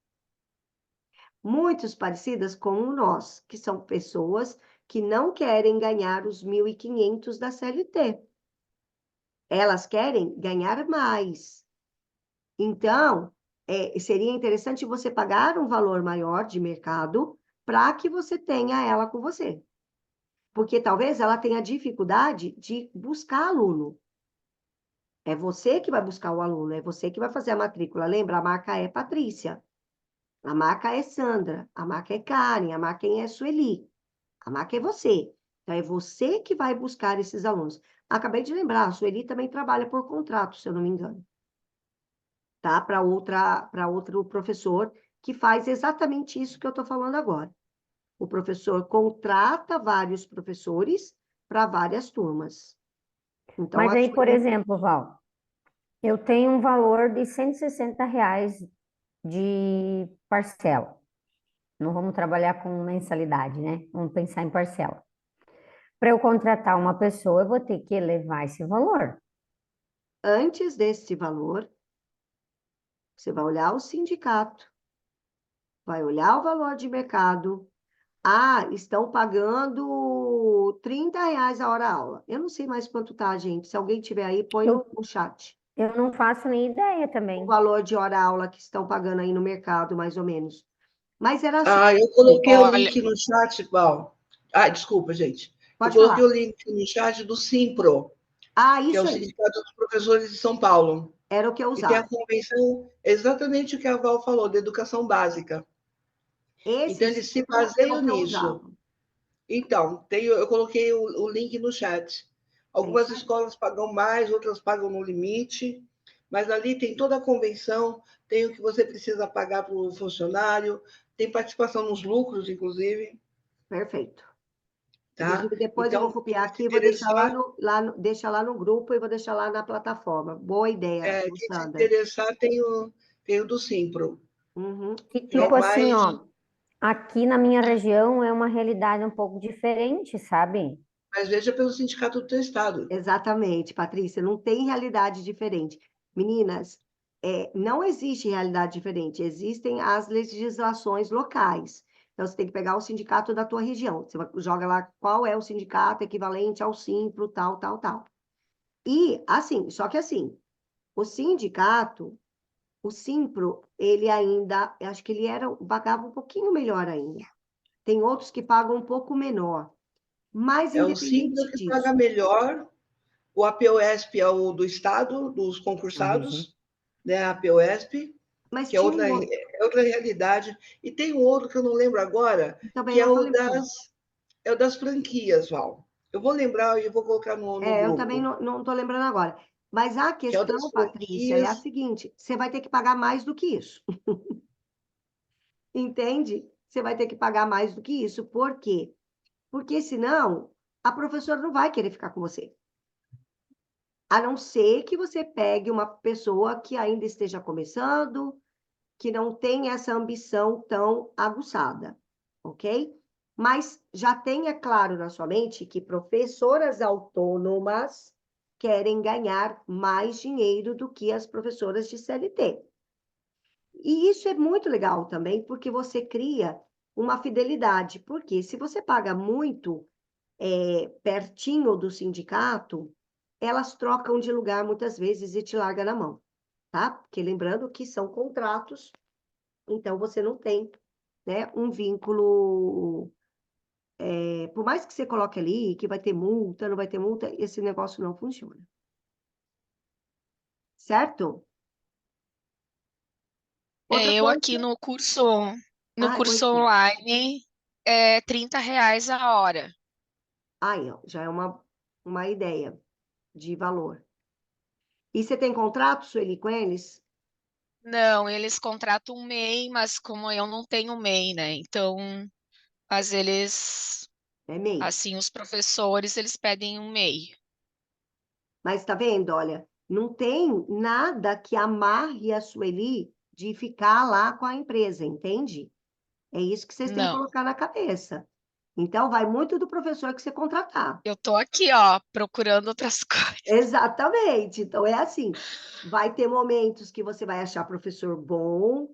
Muito parecidas com nós, que são pessoas que não querem ganhar os 1.500 da CLT. Elas querem ganhar mais. Então, seria interessante você pagar um valor maior de mercado para que você tenha ela com você. Porque talvez ela tenha dificuldade de buscar aluno. É você que vai buscar o aluno, é você que vai fazer a matrícula. Lembra, a marca é Patrícia, a marca é Sandra, a marca é Karen, a marca é Sueli, a marca é você. Então, é você que vai buscar esses alunos. Acabei de lembrar, a Sueli também trabalha por contrato, se eu não me engano. Tá? Para outro professor que faz exatamente isso que eu estou falando agora. O professor contrata vários professores para várias turmas. Então, Mas a aí, por Sueli... exemplo, Val, eu tenho um valor de R$ 160 de parcela. Não vamos trabalhar com mensalidade, né? Vamos pensar em parcela. Para eu contratar uma pessoa, eu vou ter que elevar esse valor. Antes desse valor, você vai olhar o sindicato, vai olhar o valor de mercado. Ah, estão pagando R$ 30 a hora-aula. Eu não sei mais quanto tá, gente. Se alguém tiver aí, põe Eu, no chat. eu não faço nem ideia O também. valor de hora-aula que estão pagando aí no mercado, mais ou menos. Mas era assim. Ah, eu coloquei o Olha, link no chat, Val. Ah, desculpa, gente. Eu Pode coloquei o falar. link no chat do Simpro, Ah, que é isso o aí. Sindicato dos Professores de São Paulo. Era o que eu E tem a usava. convenção, exatamente o que a Val falou, da educação básica. Esse Então, eles se ciclo é o baseiam que eu nisso. usava. Então, eu coloquei o link no chat. É isso Algumas aí. escolas pagam mais, outras pagam no limite, mas ali tem toda a convenção, tem o que você precisa pagar para o funcionário, tem participação nos lucros, inclusive, Perfeito. tá? Inclusive, depois eu vou Então, copiar quem se aqui e vou deixar interessar, deixar lá no grupo e vou deixar lá na plataforma. Boa ideia, quem se Sandra. interessar tem o do Simpro, Uhum. E que é tipo o assim, mais. ó, aqui na minha região é uma realidade um pouco diferente, sabe? Mas veja pelo sindicato do teu estado. Exatamente, Patrícia, não tem realidade diferente. Meninas, não existe realidade diferente, existem as legislações locais. Então, você tem que pegar o sindicato da tua região. Joga lá qual é o sindicato equivalente ao Simpro, tal, tal, tal. E, assim, só que assim, o sindicato, o Simpro, ele ainda, eu acho que pagava um pouquinho melhor ainda. Tem outros que pagam um pouco menor. Mas, É o Simpro independente que disso, paga melhor, o APOESP é o do estado, dos Uhum. concursados, né? A APOESP, mas que é tinha um outro. é outra realidade. E tem um outro que eu não lembro agora, Também que não tô lembrando. é o das franquias, Val. Eu vou lembrar e eu vou colocar no Eu também grupo, não tô lembrando agora. Mas a que é o das questão, Patrícia, é a franquias. seguinte: você vai ter que pagar mais do que isso. Entende? Você vai ter que pagar mais do que isso. Por quê? Porque senão a professora não vai querer ficar com você. A não ser que você pegue uma pessoa que ainda esteja começando, que não tem essa ambição tão aguçada, ok? Mas já tenha claro na sua mente que professoras autônomas querem ganhar mais dinheiro do que as professoras de CLT. E isso é muito legal também, porque você cria uma fidelidade. Porque se você paga muito pertinho do sindicato, elas trocam de lugar muitas vezes e te larga na mão, tá? Porque lembrando que são contratos, então você não tem, né, um vínculo. Por mais que você coloque ali que vai ter multa, não vai ter multa, esse negócio não funciona. certo? Outra Eu coisa... aqui no curso Oi. online é R$ 30 a hora. Aí, ó, já é uma ideia de valor. E você tem contrato, Sueli, com eles? Não, eles contratam um MEI, mas como eu não tenho MEI, né? Então, mas eles, É MEI. assim, os professores, eles pedem um MEI. Mas tá vendo, olha, não tem nada que amarre a Sueli de ficar lá com a empresa, entende? É isso que vocês têm que Não. colocar na cabeça. Então, vai muito do professor que você contratar. Eu tô aqui, ó, procurando outras coisas. Exatamente. Então, é assim, vai ter momentos que você vai achar professor bom,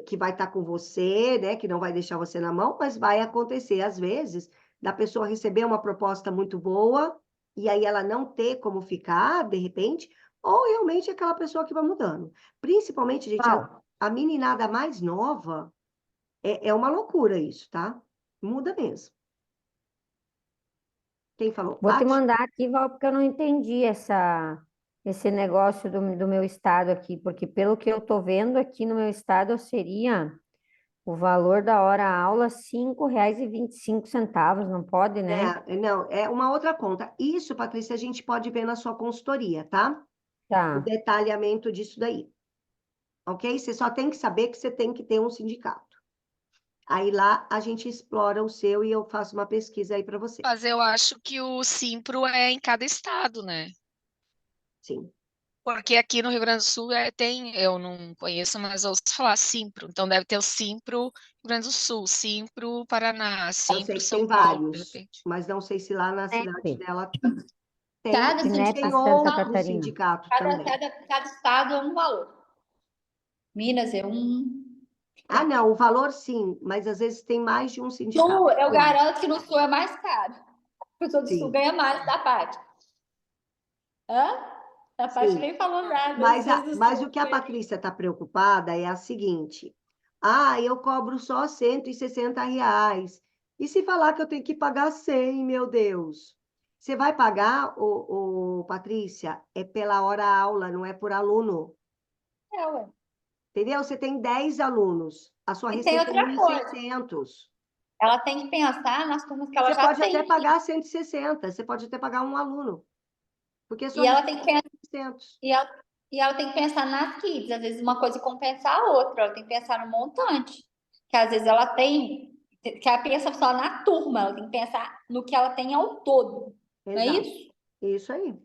que vai estar com você, né, que não vai deixar você na mão, mas vai acontecer, às vezes, da pessoa receber uma proposta muito boa, e aí ela não ter como ficar, de repente, ou realmente aquela pessoa que vai mudando. Principalmente, gente, Paulo, a meninada mais nova, é uma loucura isso, tá? Muda mesmo. Quem falou? vou te Paty? mandar aqui, Val, porque eu não entendi esse negócio do meu estado aqui, porque pelo que eu tô vendo aqui no meu estado seria o valor da hora aula R$ 5,25, não pode, né? Não, é uma outra conta. Isso, Patrícia, a gente pode ver na sua consultoria, tá? O Tá. detalhamento disso daí, ok? Você só tem que saber que você tem que ter um sindicato. Aí lá a gente explora o seu e eu faço uma pesquisa aí para você. Mas eu acho que o Simpro é em cada estado, né? Sim. Porque aqui no Rio Grande do Sul tem, eu não conheço, mas eu ouço falar Simpro. Então deve ter o Simpro Rio Grande do Sul, Simpro Paraná, Eu sei Simpro que São tem Paulo, de vários, repente. mas não sei se lá na cidade Sinep, dela tem. Cada E Sinep tem Santa sindicato, outro Catarina. sindicato também. cada estado é um valor. Minas é um. Ah, não, o valor sim, mas às vezes tem mais de um sindicato. Sul, eu garanto que no Sul é mais caro. A pessoa do Sul Sim, ganha mais da parte. Hã? A parte sim. nem falou nada, Mas, vocês do mas o Sul. que a Patrícia está preocupada é a seguinte: eu cobro só R$ 160. E se falar que eu tenho que pagar 100, meu Deus? Você vai pagar, Patrícia, é pela hora aula, não é por aluno. É, ué. Entendeu? Você tem 10 alunos, a sua E tem receita é outra coisa. 1.600. Ela tem que pensar nas turmas que ela Você já pode até tem. pagar 160, você pode até pagar um aluno, porque a sua E ela receita tem que é pensar, 1.600. e ela tem que pensar nas kids. Às vezes uma coisa compensa a outra. Ela tem que pensar no montante. Que às vezes ela tem. Que ela pensa só na turma, ela tem que pensar no que ela tem ao todo. Não é Exato, isso? isso aí.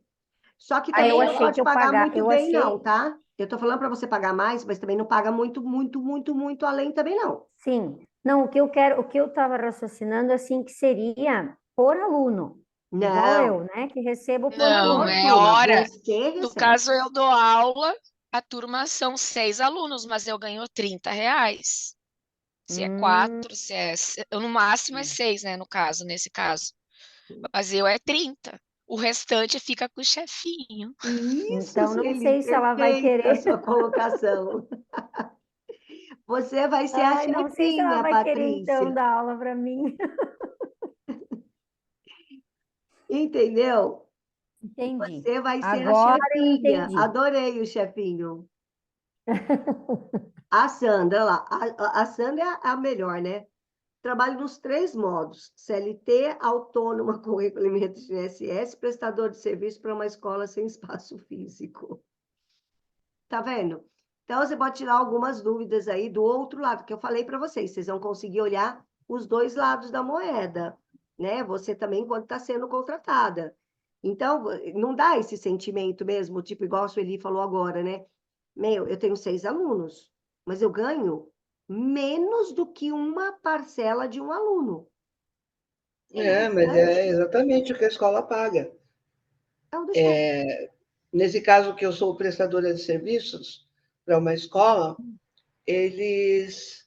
Só que Aí também eu não achei que pode eu pagar pagar, muito eu bem, não, achei, tá? Eu tô falando para você pagar mais, mas também não paga muito, muito, muito, muito além também, não. sim. Não, o que eu estava raciocinando assim que seria por aluno, igual Não, eu, né, que recebo por Não, por aluno. é turma, hora. você No recebe. caso, eu dou aula, a turma são 6 alunos, mas eu ganho R$ 30. Se é Hum, 4, eu no máximo é 6, né, no caso, nesse caso. Mas eu é 30. O restante fica com o chefinho. Isso, então não Sueli, sei se ela vai perfeita a querer. sua colocação. Você vai ser a Ai, não sei se ela chefinha, vai querer então Patrícia. dar aula para mim. Entendeu? Entendi. Você vai ser a Agora eu chefinha. entendi. Adorei o chefinho. A Sandra, lá. A Sandra é a melhor, né? Trabalho nos 3 modos: CLT, autônoma com recolhimento de INSS, prestador de serviço para uma escola sem espaço físico. Tá vendo? Então, você pode tirar algumas dúvidas aí do outro lado, que eu falei para vocês. Vocês vão conseguir olhar os 2 lados da moeda, né? Você também, quando está sendo contratada. Então, não dá esse sentimento mesmo, tipo, igual a Sueli falou agora, né? Meu, eu tenho 6 alunos, mas eu ganho menos do que uma parcela de um aluno. Mas é exatamente o que a escola paga. É o deixar. Nesse caso que eu sou prestadora de serviços para uma escola, eles,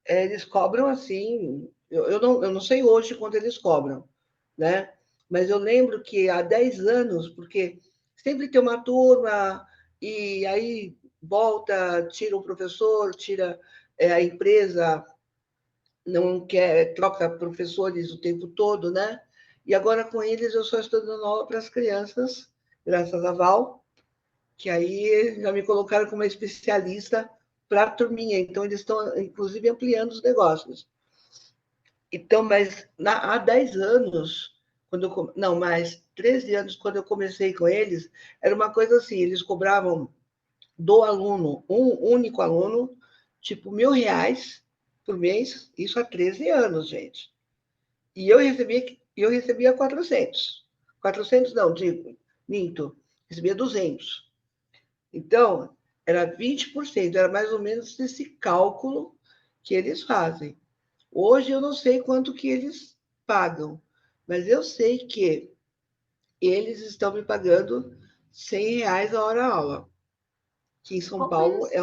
eles cobram assim, eu não sei hoje quanto eles cobram, né? Mas eu lembro que há 10 anos, porque sempre tem uma turma e aí volta, tira o professor, tira a empresa, não quer, troca professores o tempo todo, né? E agora com eles eu só estou dando aula para as crianças, graças a Val, que aí já me colocaram como uma especialista para a turminha. Então, eles estão, inclusive, ampliando os negócios. Então, mas há 10 anos, não, mais 13 anos, quando eu comecei com eles, era uma coisa assim, eles cobravam do aluno, um único aluno, tipo R$ 1.000 por mês, isso há 13 anos, gente. E eu recebia 400. 400 não, digo, minto, recebia 200. Então, era 20%, era mais ou menos esse cálculo que eles fazem. Hoje eu não sei quanto que eles pagam, mas eu sei que eles estão me pagando R$ 100 a hora aula, que em São Como Paulo isso?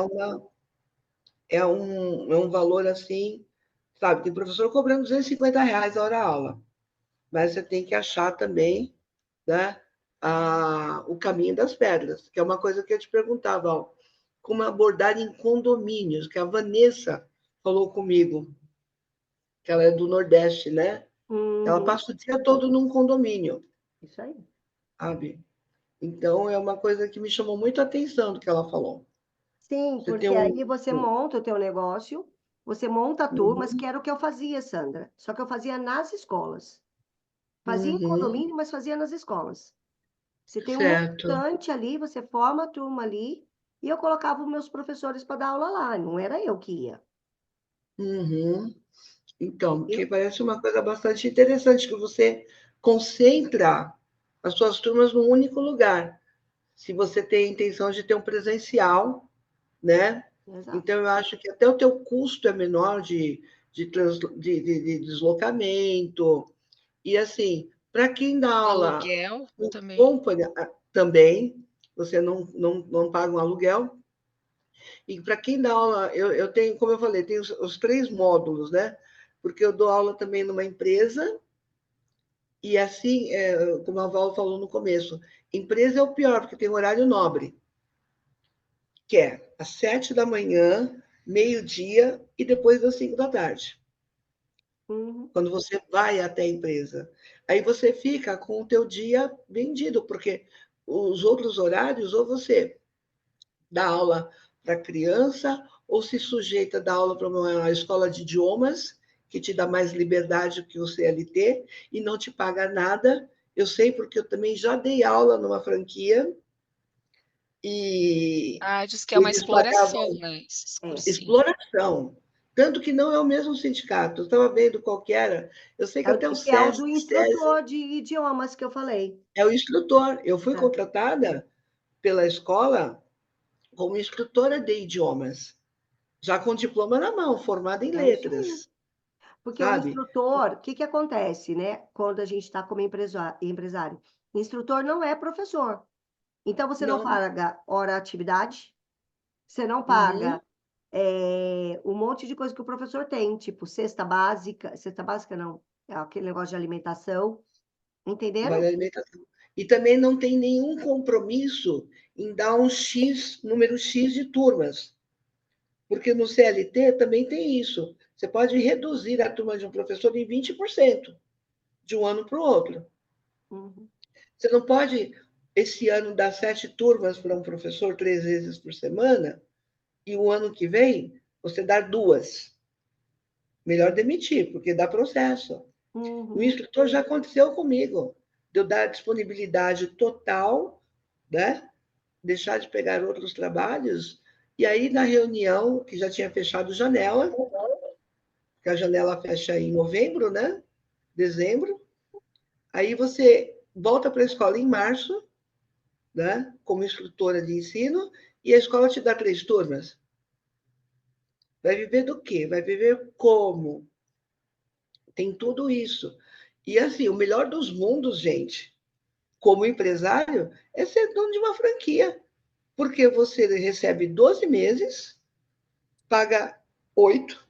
é um valor assim, sabe? Tem professor cobrando R$ 250 a hora aula, mas você tem que achar também, né, o caminho das pedras, que é uma coisa que eu te perguntava, ó, como abordar em condomínios, que a Vanessa falou comigo, que ela é do Nordeste, né? Ela Uhum, passa o dia todo num condomínio, isso aí. sabe? Então, é uma coisa que me chamou muito a atenção do que ela falou. Sim, Você tem porque um. aí você monta o teu negócio, você monta turmas, Uhum, que era o que eu fazia, Sandra. Só que eu fazia nas escolas. Fazia em uhum, condomínio, mas fazia nas escolas. Você tem um certo. montante ali, você forma a turma ali, e eu colocava os meus professores para dar aula lá, não era eu que ia. Uhum. Então, que Eu, parece uma coisa bastante interessante, que você concentra as suas turmas num único lugar. Se você tem a intenção de ter um presencial, né? exato. Então, eu acho que até o teu custo é menor de deslocamento. E, assim, para quem dá aula Aluguel em também. company, também, você não paga um aluguel. E para quem dá aula, eu tenho, como eu falei, tenho os 3 módulos, né? Porque eu dou aula também numa empresa, e assim, como a Val falou no começo, empresa é o pior, porque tem horário nobre, que é às 7 da manhã, meio-dia e depois das 5 da tarde, Uhum. quando você vai até a empresa. Aí você fica com o teu dia vendido, porque os outros horários, ou você dá aula para criança, ou se sujeita a dar aula para uma escola de idiomas, que te dá mais liberdade que o CLT, e não te paga nada. Eu sei porque eu também já dei aula numa franquia, e Ah, diz que é uma eles exploração, pagavam né? Esses É. cursinhos. exploração. Tanto que não é o mesmo sindicato. Eu estava vendo qual que era. Eu sei que até o Que é o SESI, do instrutor de idiomas que eu falei. é o instrutor. Eu fui É, contratada pela escola como instrutora de idiomas, já com diploma na mão, formada em é isso aí. letras, Porque o sabe? instrutor, o que que acontece, né? Quando a gente está como empresário, instrutor não é professor. Então, você não Não. paga hora atividade, você não Uhum. paga um monte de coisa que o professor tem, tipo cesta básica não, é aquele negócio de alimentação, Vale entenderam? a alimentação. E também não tem nenhum compromisso em dar um número X de turmas, porque no CLT também tem isso. Você pode reduzir a turma de um professor em 20% de um ano para o outro. Uhum, Você não pode, esse ano, dar 7 turmas para um professor 3 vezes por semana, e o ano que vem você dar 2. Melhor demitir, porque dá processo. O uhum. instrutor já aconteceu comigo, de eu dar disponibilidade total, né? Deixar de pegar outros trabalhos, e aí na reunião, que já tinha fechado janela, que a janela fecha em novembro, né? Dezembro, aí você volta para a escola em março, né? Como instrutora de ensino, e a escola te dá 3 turmas. Vai viver do quê? Vai viver como? Tem tudo isso. E assim, o melhor dos mundos, gente, como empresário, é ser dono de uma franquia. Porque você recebe 12 meses, paga 8,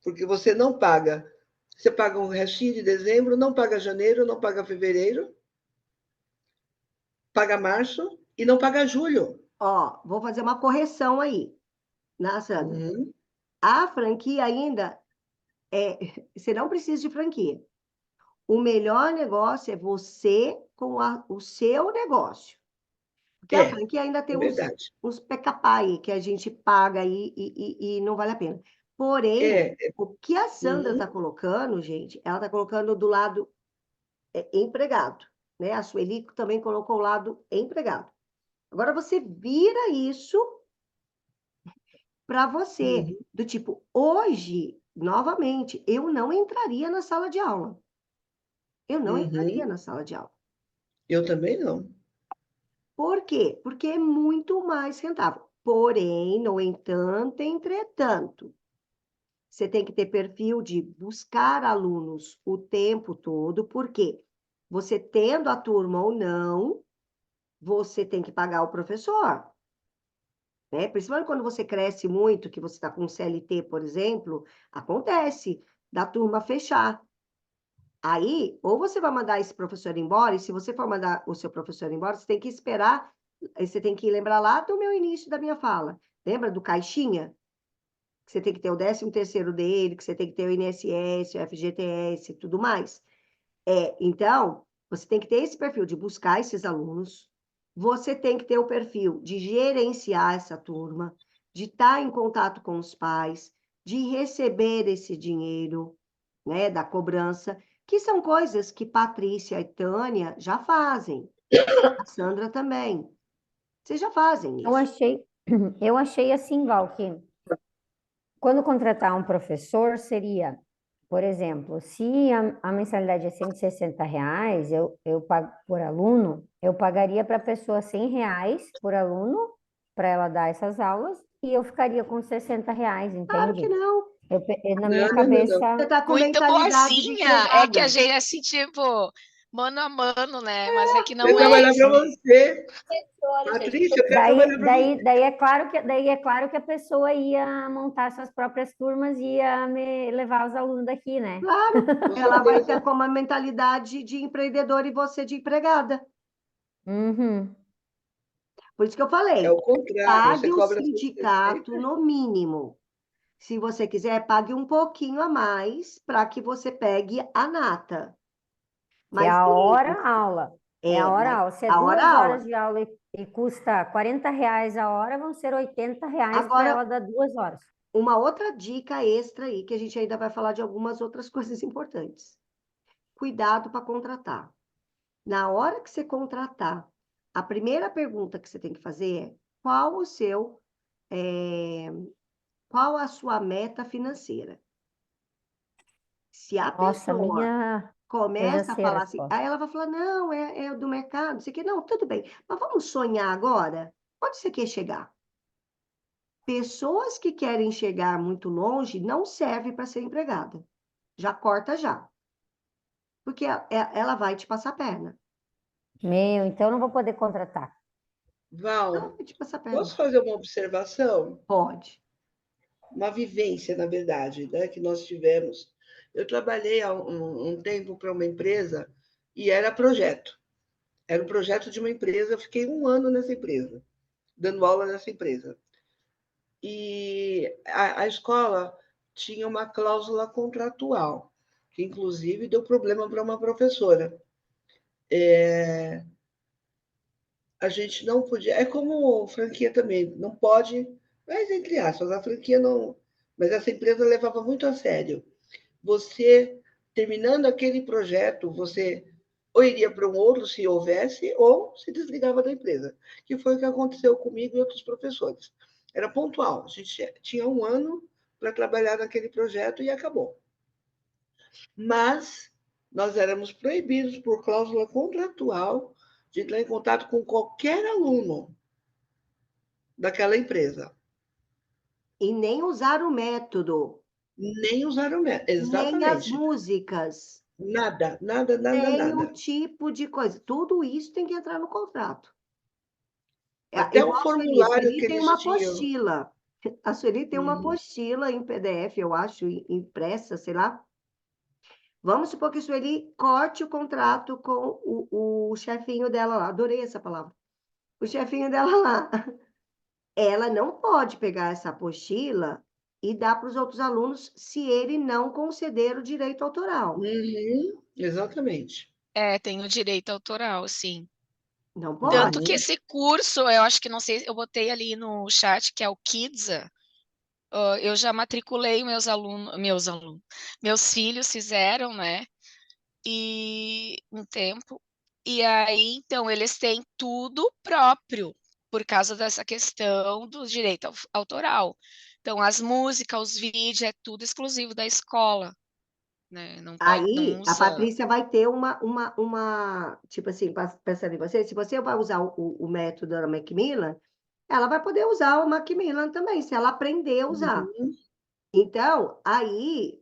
porque você não paga. Você paga um restinho de dezembro, não paga janeiro, não paga fevereiro, paga março e não paga julho. Ó, vou fazer uma correção aí, né, Sandra? Uhum. A franquia ainda você não precisa de franquia. O melhor negócio é você com o seu negócio. Porque a É, franquia ainda tem é uns, verdade. uns pecapai que a gente paga aí e não vale a pena. Porém, o que a Sandra está colocando, gente, ela está colocando do lado empregado, né? A Sueli também colocou o lado empregado. Agora você vira isso para você, Uhum, do tipo, hoje, novamente, eu não entraria na sala de aula. Eu não entraria uhum. na sala de aula. Eu também não. Por quê? Porque é muito mais rentável. Porém, no entanto, entretanto, você tem que ter perfil de buscar alunos o tempo todo, porque você tendo a turma ou não, você tem que pagar o professor, né? Principalmente quando você cresce muito, que você está com CLT, por exemplo, acontece da turma fechar. Aí, ou você vai mandar esse professor embora, e se você for mandar o seu professor embora, você tem que esperar, você tem que lembrar lá do meu início da minha fala. Lembra do caixinha? Que você tem que ter o 13º dele, que você tem que ter o INSS, o FGTS e tudo mais. Então, você tem que ter esse perfil de buscar esses alunos, você tem que ter o perfil de gerenciar essa turma, de estar em contato com os pais, de receber esse dinheiro, né, da cobrança, que são coisas que Patrícia e Tânia já fazem, a Sandra também. Vocês já fazem Eu isso. achei, eu achei assim, Val, que quando contratar um professor seria, por exemplo, se a mensalidade é R$ 160, eu pago por aluno, eu pagaria para a pessoa R$ 100 por aluno, para ela dar essas aulas, e eu ficaria com R$ 60, Claro que entende? não. Na Não, minha não, não, não. Você cabeça, está com Muito mentalidade de boazinha. É que a empregada. gente, assim, tipo, mano a mano, né? Mas é que Quer não é trabalhar isso, para né? você. Olha, gente, Patrícia, eu quero trabalhar para você. daí é claro que a pessoa ia montar suas próprias turmas e ia me levar os alunos daqui, né? Claro, Com ela vai ter certeza. como a mentalidade de empreendedora e você de empregada. Uhum. Por isso que eu É falei, o contrário. Você pague o cobra sindicato 160. no mínimo. Se você quiser, pague um pouquinho a mais para que você pegue a nata. Que é Mas a hora lembre-se, aula. É a hora mas aula. Se é a hora 2 horas aula. de aula e custa R$ 40 a hora, vão ser R$ 80 para Agora, ela dar 2 horas. uma outra dica extra aí, que a gente ainda vai falar de algumas outras coisas importantes. Cuidado para contratar. Na hora que você contratar, a primeira pergunta que você tem que fazer é é, qual a sua meta financeira? Se a Nossa, pessoa eu já começa a sei a falar assim, resposta. aí ela vai falar, não, é do mercado, não sei o quê. Não, tudo bem, mas vamos sonhar agora? Onde você quer chegar? Pessoas que querem chegar muito longe não servem para ser empregada. Já corta já, porque ela vai te passar a perna. Então eu não vou poder contratar. Ela Val, vai te passar a perna. posso fazer uma observação? Pode. Uma vivência, na verdade, né, que nós tivemos. Eu trabalhei há um tempo para uma empresa e era projeto. Era um projeto de uma empresa. Eu fiquei um ano nessa empresa, dando aula nessa empresa. E a escola tinha uma cláusula contratual, que inclusive deu problema para uma professora. A gente não podia. É como franquia também, não pode, mas entre aspas, a franquia não. Mas essa empresa levava muito a sério. Você, terminando aquele projeto, você ou iria para um outro, se houvesse, ou se desligava da empresa, que foi o que aconteceu comigo e outros professores. Era pontual, a gente tinha um ano para trabalhar naquele projeto e acabou. Mas nós éramos proibidos, por cláusula contratual, de entrar em contato com qualquer aluno daquela empresa. E nem usar o método, Nem usaram método. nem as Exatamente. músicas, Nada, nada, nada, nem o nada. tipo de coisa. Tudo isso tem que entrar no contrato. Até o Igual a formulário Sueli que tem eles uma tinham. apostila. A Sueli tem uma Uhum. apostila em PDF, eu acho, impressa, sei lá. Vamos supor que a Sueli corte o contrato com o chefinho dela lá. Adorei essa palavra. O chefinho dela lá. Ela não pode pegar essa apostila e dar para os outros alunos se ele não conceder o direito autoral. Uhum. Exatamente. Tem o direito autoral, sim. Não Tanto pode. que esse curso, eu acho que não sei, eu botei ali no chat, que é o Kidsa. Eu já matriculei meus filhos fizeram, né? E um tempo. E aí, então, eles têm tudo próprio, por causa dessa questão do direito autoral. Então, as músicas, os vídeos, é tudo exclusivo da escola, né? Não pode, não Aí, a usa. Patrícia vai ter tipo assim, pensando em você, se você vai usar o método da Macmillan, ela vai poder usar o Macmillan também, se ela aprender a usar. Uhum. Então, aí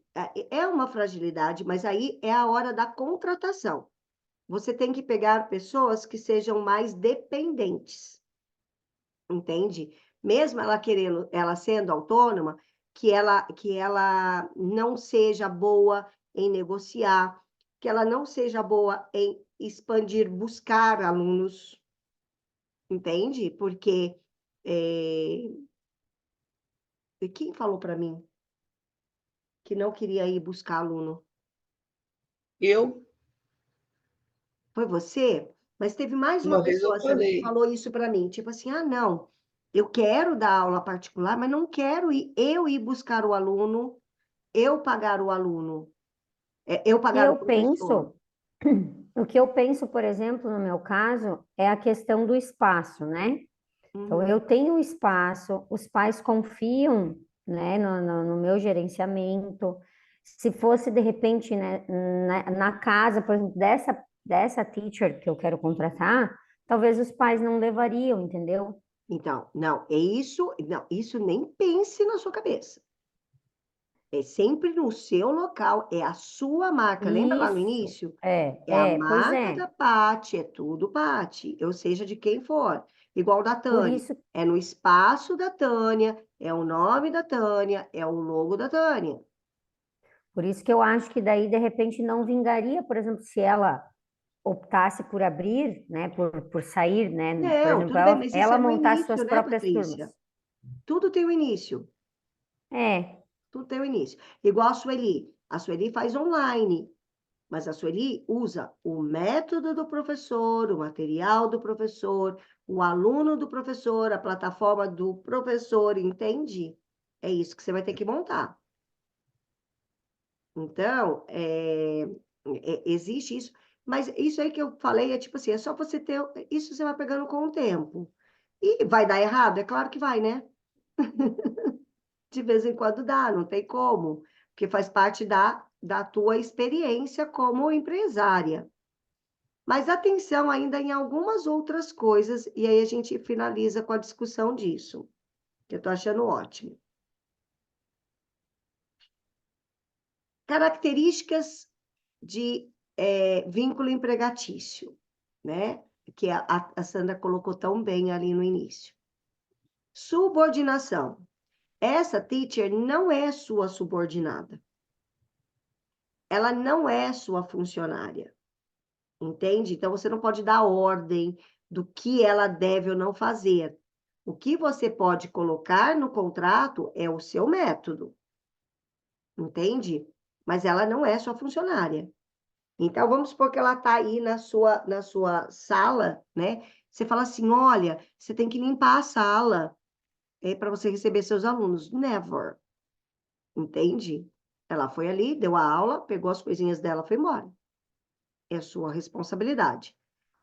é uma fragilidade, mas aí é a hora da contratação. Você tem que pegar pessoas que sejam mais dependentes, entende? Mesmo ela querendo, ela sendo autônoma, que ela não seja boa em negociar, que ela não seja boa em expandir, buscar alunos, entende? Porque quem falou para mim que não queria ir buscar aluno? Eu, Foi você? Mas teve mais uma uma vez eu pessoa também que falei, falou isso para mim, tipo assim, ah, não, eu quero dar aula particular, mas não quero eu ir buscar o aluno, eu pagar o aluno, eu E pagar o eu professor. penso, o que eu penso, por exemplo, no meu caso, é a questão do espaço, né? Então, eu Uhum. tenho um espaço, os pais confiam, né, no meu gerenciamento. Se fosse, de repente, né, na casa, por exemplo, dessa teacher que eu quero contratar, talvez os pais não levariam, entendeu? Então, não, é isso, não, isso nem pense na sua cabeça. É sempre no seu local, é a sua marca. Lembra lá no Isso, início? É a pois marca é. da Paty, é tudo Paty, ou seja, de quem for. Igual da Por Tânia. isso, É no espaço da Tânia, é o nome da Tânia, é o logo da Tânia. por isso que eu acho que daí, de repente, não vingaria, por exemplo, se ela optasse por abrir, né, por sair, né, por Não, exemplo, tudo bem, mas isso é ela no montar início, suas né, próprias Patrícia? turmas. Tudo tem um início. É, Tudo tem um início. Igual a Sueli. A Sueli faz online. Mas a Sueli usa o método do professor, o material do professor, o aluno do professor, a plataforma do professor, entende? É isso que você vai ter que montar. Então, existe isso. Mas isso aí que eu falei é tipo assim, é só você ter. Isso você vai pegando com o tempo. E vai dar errado? É claro que vai, né? De vez em quando dá, não tem como. Porque faz parte da tua experiência como empresária. Mas atenção ainda em algumas outras coisas, e aí a gente finaliza com a discussão disso, que eu estou achando ótimo. Características de vínculo empregatício, né? Que a Sandra colocou tão bem ali no início. Subordinação. Essa teacher não é sua subordinada. Ela não é sua funcionária. Entende? Então, você não pode dar ordem do que ela deve ou não fazer. O que você pode colocar no contrato é o seu método, entende? Mas ela não é sua funcionária. Então, vamos supor que ela está aí na sua sala, né? Você fala assim: olha, você tem que limpar a sala para você receber seus alunos. Never, entende? Ela foi ali, deu a aula, pegou as coisinhas dela, foi embora. É sua responsabilidade.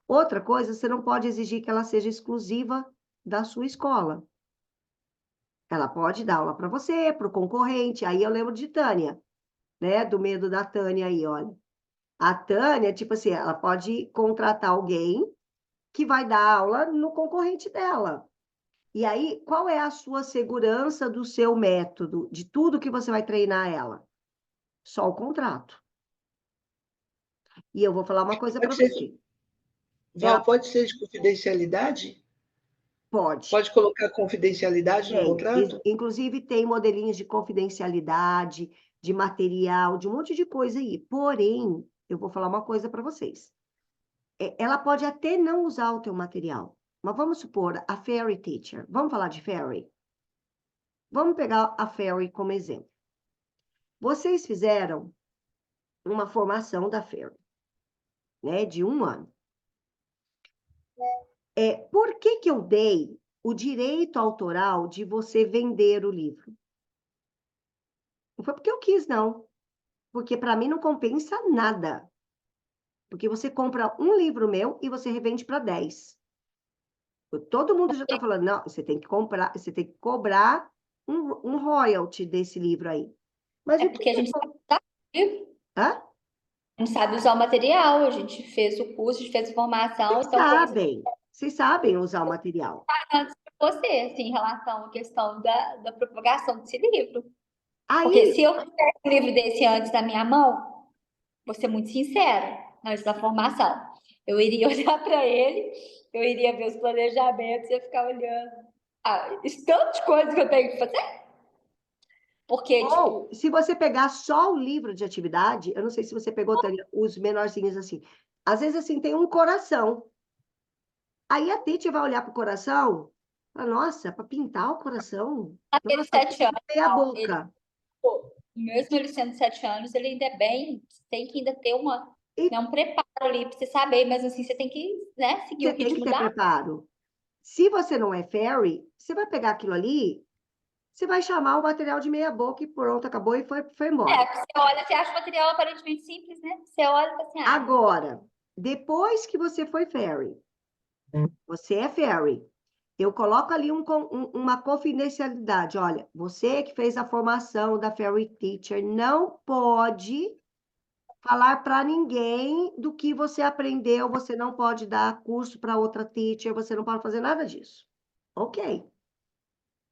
Outra coisa, você não pode exigir que ela seja exclusiva da sua escola. Ela pode dar aula para você, para o concorrente. Aí eu lembro de Tânia, né? Do medo da Tânia aí, olha. A Tânia, tipo assim, ela pode contratar alguém que vai dar aula no concorrente dela. E aí, qual é a sua segurança do seu método, de tudo que você vai treinar ela? Só o contrato. E eu vou falar uma coisa pode para ser, você. Val, Ela pode ser de confidencialidade? pode. Pode colocar confidencialidade no Tem. contrato? Inclusive, tem modelinhos de confidencialidade, de material, de um monte de coisa aí. Porém, eu vou falar uma coisa para vocês. Ela pode até não usar o teu material, mas vamos supor a Fairy Teacher. Vamos falar de Fairy? Vamos pegar a Fairy como exemplo. Vocês fizeram uma formação da Fairy, né, de 1 ano. Por que que eu dei o direito autoral de você vender o livro? Não foi porque eu quis, não. Porque para mim não compensa nada. Porque você compra um livro meu e você revende para 10. Todo mundo já está falando, não, você tem que comprar, você tem que cobrar um royalty desse livro aí. Mas É o que porque a que gente sabe usar o livro, Hã? a gente sabe usar o material, a gente fez o curso, a gente fez a formação, então foi isso Vocês sabem usar o material. antes de você, assim, em relação à questão da propagação desse livro. Porque Aí, se eu tivesse um livro desse antes na minha mão, vou ser muito sincera, antes da formação, eu iria olhar para ele, eu iria ver os planejamentos e ia ficar olhando. Isso tanto de coisa que eu tenho que fazer. Porque, ou, tipo, se você pegar só o livro de atividade, eu não sei se você pegou, Tânia, os menorzinhos assim. Às vezes, assim, tem um coração. Aí a Titi vai olhar para o coração, fala, nossa, para pintar o coração? aqueles Nossa, 7 anos, meia não, ele, boca. pô, mesmo ele sendo 7 anos, ele ainda é bem, tem que ainda ter E né, um preparo ali para você saber, mas assim, você tem que, né, seguir o você tem que ritmo ter da. preparo. Se você não é fairy, você vai pegar aquilo ali, você vai chamar o material de meia boca e pronto, acabou e foi embora. Você olha, você acha o material aparentemente simples, né? Você olha e fala assim, Agora, depois que você foi fairy, você é fairy, eu coloco ali uma confidencialidade. Olha, você que fez a formação da fairy teacher não pode falar para ninguém do que você aprendeu, você não pode dar curso para outra teacher, você não pode fazer nada disso. Ok.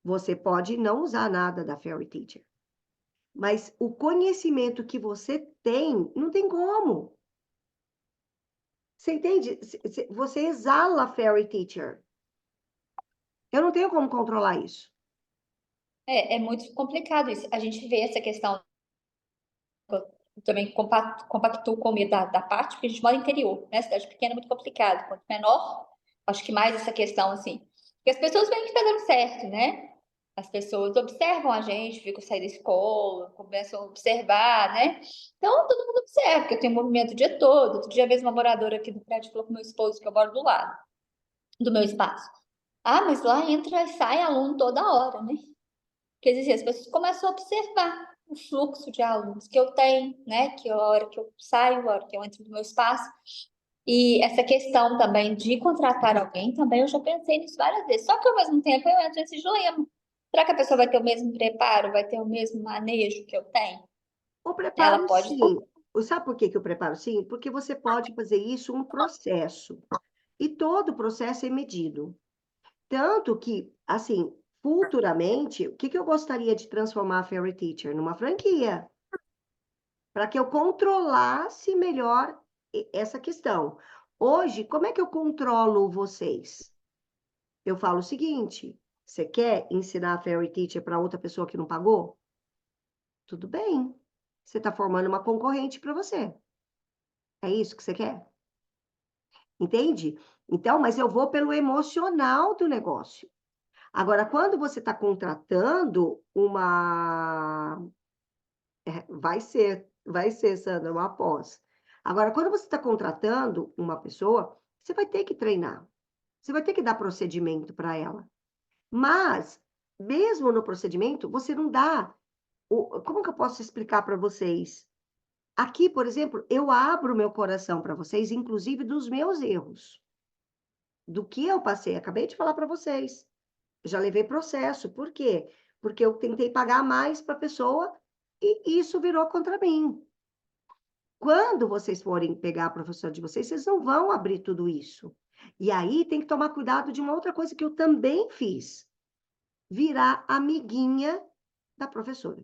Você pode não usar nada da fairy teacher. Mas o conhecimento que você tem, não tem como. Você entende? Você exala fairy teacher. Eu não tenho como controlar isso. é muito complicado isso. A gente vê essa questão, eu também compactuo com o medo da parte, porque a gente mora no interior, né? Cidade pequena é muito complicado. Quanto menor, acho que mais essa questão, assim. Porque as pessoas veem que tá dando certo, né? As pessoas observam a gente, ficam sair da escola, começam a observar, né? Então, todo mundo observa, porque eu tenho movimento o dia todo. Outro dia, mesmo uma moradora aqui do prédio falou com meu esposo, que eu moro do lado do meu espaço. Mas lá entra e sai aluno toda hora, né? Quer dizer, as pessoas começam a observar o fluxo de alunos que eu tenho, né? Que a hora que eu saio, a hora que eu entro no meu espaço. E essa questão também de contratar alguém, também eu já pensei nisso várias vezes. Só que ao mesmo tempo eu entro nesse dilema. Será que a pessoa vai ter o mesmo preparo, vai ter o mesmo manejo que eu tenho? O Ela preparo, pode. sim. Sabe por que que eu preparo, sim? Porque você pode fazer isso um processo. E todo processo é medido. Tanto que, assim, futuramente, o que que eu gostaria de transformar a Fairy Teacher? Numa franquia. Para que eu controlasse melhor essa questão. Hoje, como é que eu controlo vocês? Eu falo o seguinte: você quer ensinar a Fairy Teacher para outra pessoa que não pagou? Tudo bem. Você está formando uma concorrente para você. É isso que você quer? Entende? Então, mas eu vou pelo emocional do negócio. Agora, quando você está contratando uma. Vai ser, Sandra, uma pós. Agora, quando você está contratando uma pessoa, você vai ter que treinar. Você vai ter que dar procedimento para ela. Mas, mesmo no procedimento, você não dá. Como que eu posso explicar para vocês? Aqui, por exemplo, eu abro meu coração para vocês, inclusive dos meus erros, do que eu passei. Acabei de falar para vocês. Já levei processo. Por quê? Porque eu tentei pagar mais para a pessoa e isso virou contra mim. Quando vocês forem pegar a professora de vocês, vocês não vão abrir tudo isso. E aí tem que tomar cuidado de uma outra coisa que eu também fiz: virar amiguinha da professora.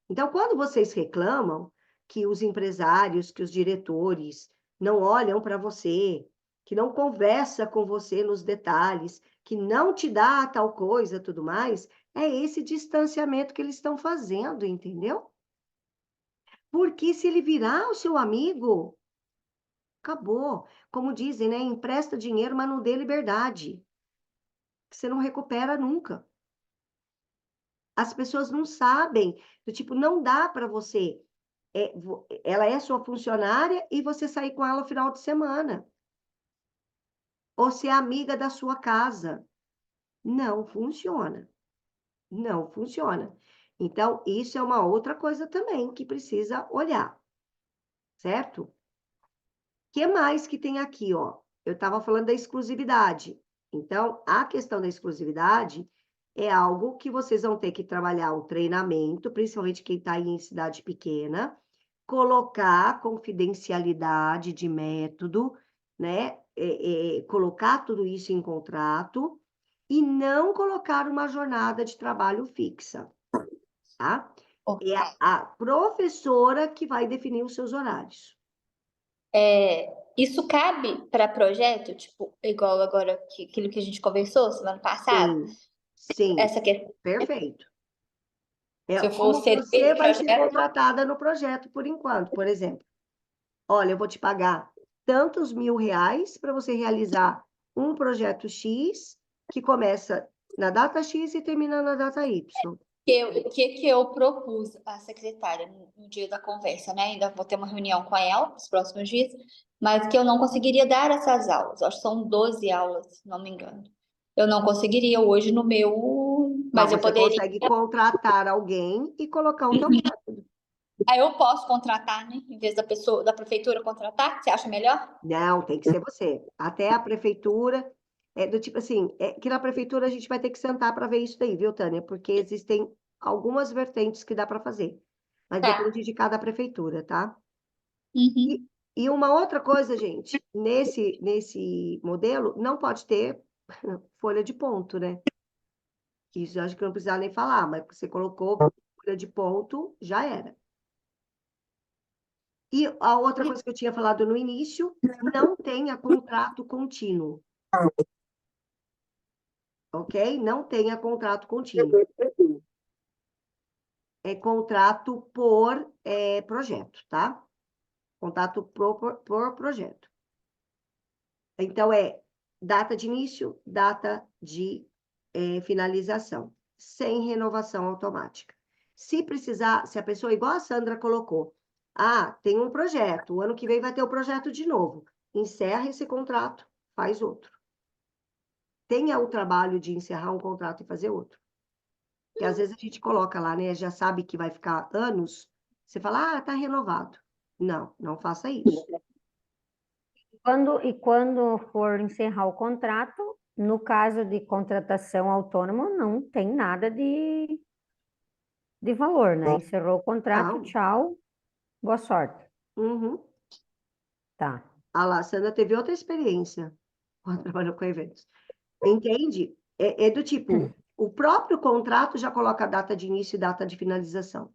Então, quando vocês reclamam que os empresários, que os diretores não olham para você, que não conversa com você nos detalhes, que não te dá tal coisa, tudo mais, é esse distanciamento que eles estão fazendo, entendeu? Porque se ele virar o seu amigo, acabou. Como dizem, né? Empresta dinheiro, mas não dê liberdade. Que você não recupera nunca. As pessoas não sabem, do tipo, não dá para você. Ela é sua funcionária e você sair com ela no final de semana. ou ser amiga da sua casa. Não funciona. Não funciona. Então, isso é uma outra coisa também que precisa olhar, certo? O que mais que tem aqui, ó? Eu estava falando da exclusividade. Então, a questão da exclusividade é algo que vocês vão ter que trabalhar o treinamento, principalmente quem está em cidade pequena, colocar confidencialidade de método, né? Colocar tudo isso em contrato e não colocar uma jornada de trabalho fixa, tá? Ok. É a professora que vai definir os seus horários. Isso cabe para projeto, tipo, igual agora aquilo que a gente conversou semana passada? Sim, sim, Essa questão, perfeito. É se eu for como ser você vai ser projeto, contratada no projeto por enquanto, por exemplo. Olha, eu vou te pagar tantos R$ 1.000 para você realizar um projeto X que começa na data X e termina na data Y. o que eu propus à secretária no dia da conversa, né? Ainda vou ter uma reunião com ela nos próximos dias, mas que eu não conseguiria dar essas aulas. Acho que são 12 aulas, se não me engano. Eu não conseguiria hoje no meu, Mas mas eu você poderia. consegue contratar alguém e colocar o teu método. Aí eu posso contratar, né? Em vez da pessoa, da prefeitura contratar, você acha melhor? Não, tem que ser você. Até a prefeitura, do tipo assim, que na prefeitura a gente vai ter que sentar para ver isso daí, viu, Tânia? Porque existem algumas vertentes que dá para fazer. Mas Tá. depende de cada prefeitura, tá? E, Uhum. e uma outra coisa, gente, nesse modelo não pode ter folha de ponto, né? Isso eu acho que não precisa nem falar, mas você colocou folha de ponto, já era. E a outra coisa que eu tinha falado no início, não tenha contrato contínuo, ok? Não tenha contrato contínuo. É contrato por projeto, tá? Contrato por projeto. Então, data de início, data de finalização, sem renovação automática. Se precisar, se a pessoa, igual a Sandra colocou, tem um projeto, o ano que vem vai ter o projeto de novo, encerra esse contrato, faz outro. Tenha o trabalho de encerrar um contrato e fazer outro. Porque às vezes a gente coloca lá, né, já sabe que vai ficar anos, você fala, tá renovado. Não, não faça isso. Quando for encerrar o contrato, no caso de contratação autônoma, não tem nada de valor, né? Encerrou o contrato, Não. tchau, boa sorte. Uhum. Tá. A Sandra teve outra experiência quando trabalhou com eventos. Entende? É do tipo, o próprio contrato já coloca a data de início e data de finalização.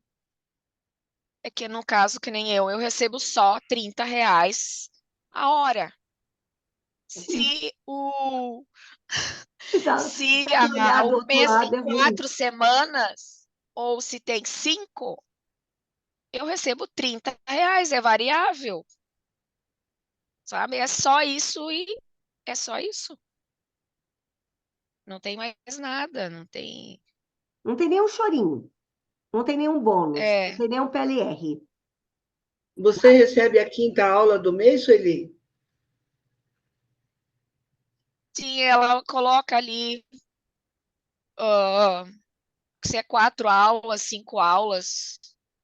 É que no caso, que nem eu recebo só R$ 30 a hora. Se o, Então, se tem que olhar do o outro mês tem lado, é ruim. 4 semanas, ou se tem 5, eu recebo R$ 30, é variável, sabe? É só isso e é só isso. Não tem mais nada, não tem. Não tem nenhum chorinho, não tem nenhum bônus, não É, tem nenhum PLR. Você recebe a quinta aula do mês, Sueli? se ela coloca ali, se é 4 aulas, 5 aulas,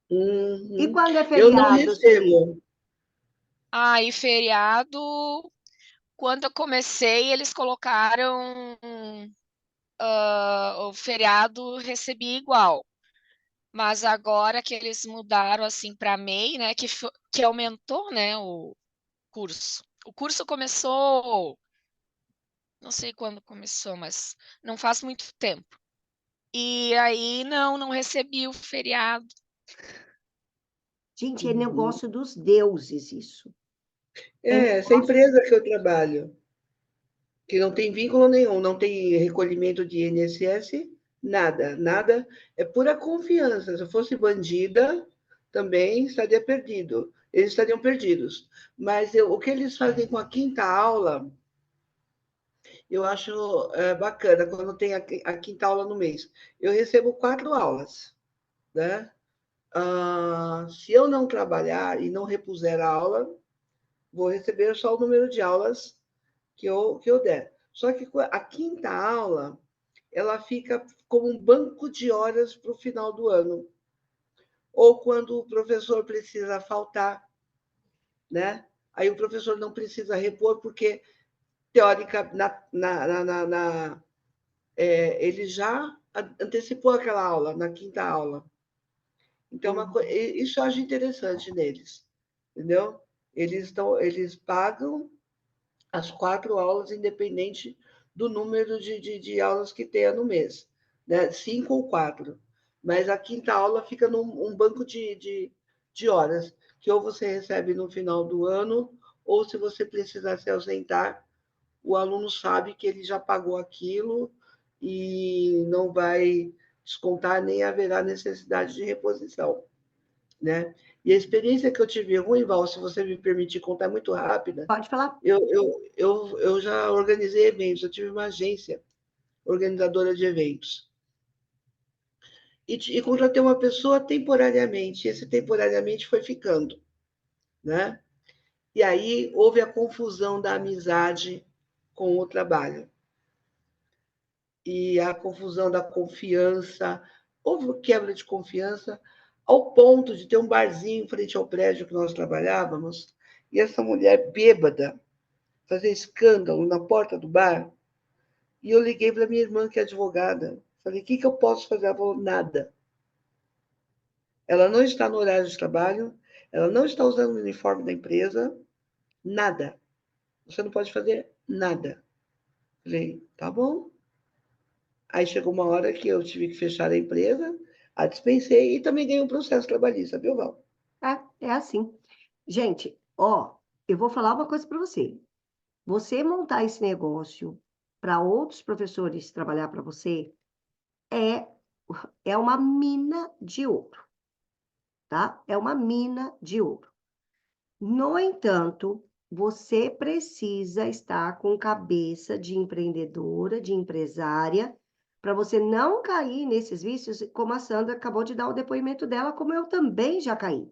E Uhum. quando é Eu não feriado, Sueli? recebo. aí feriado, quando eu comecei, eles colocaram o feriado recebi igual. Mas agora que eles mudaram assim para MEI, né, que aumentou, né, o curso. O curso começou, não sei quando começou, mas não faz muito tempo. E aí não recebi o feriado. Gente, é negócio dos deuses isso. Essa empresa que eu trabalho, que não tem vínculo nenhum, não tem recolhimento de INSS, nada, nada, é pura confiança. Se eu fosse bandida, também estaria perdido. Eles estariam perdidos. Mas o que eles fazem com a quinta aula, eu acho bacana, quando tem a quinta aula no mês. Eu recebo 4 aulas, né? Se eu não trabalhar e não repuser a aula, vou receber só o número de aulas que eu der. Só que a quinta aula, ela fica como um banco de horas para o final do ano. Ou quando o professor precisa faltar, né? Aí o professor não precisa repor, porque, teórica, ele já antecipou aquela aula, na quinta aula. Então, isso eu acho interessante neles, entendeu? Eles pagam as 4 aulas, independente do número de aulas que tenha no mês, né? 5 ou 4. Mas a quinta aula fica num banco de horas, que ou você recebe no final do ano, ou se você precisar se ausentar, o aluno sabe que ele já pagou aquilo e não vai descontar, nem haverá necessidade de reposição, né? E a experiência que eu tive ruim, Val, se você me permitir contar muito rápida, Pode falar. eu já organizei eventos, eu tive uma agência organizadora de eventos. E contratei uma pessoa temporariamente, e esse temporariamente foi ficando, né? E aí houve a confusão da amizade com o trabalho. E a confusão da confiança, houve quebra de confiança, ao ponto de ter um barzinho em frente ao prédio que nós trabalhávamos, e essa mulher bêbada fazer escândalo na porta do bar. E eu liguei para minha irmã, que é advogada. Falei, o que eu posso fazer? Ela falou, nada. Ela não está no horário de trabalho, ela não está usando o uniforme da empresa, nada. Você não pode fazer nada. Falei, tá bom. Aí chegou uma hora que eu tive que fechar a empresa, a dispensei e também ganhei um processo trabalhista, viu, Val? É assim. Gente, ó, eu vou falar uma coisa para você. Você montar esse negócio para outros professores trabalhar para você é, é uma mina de ouro, tá? É uma mina de ouro. No entanto, você precisa estar com cabeça de empreendedora, de empresária, para você não cair nesses vícios, como a Sandra acabou de dar o depoimento dela, como eu também já caí.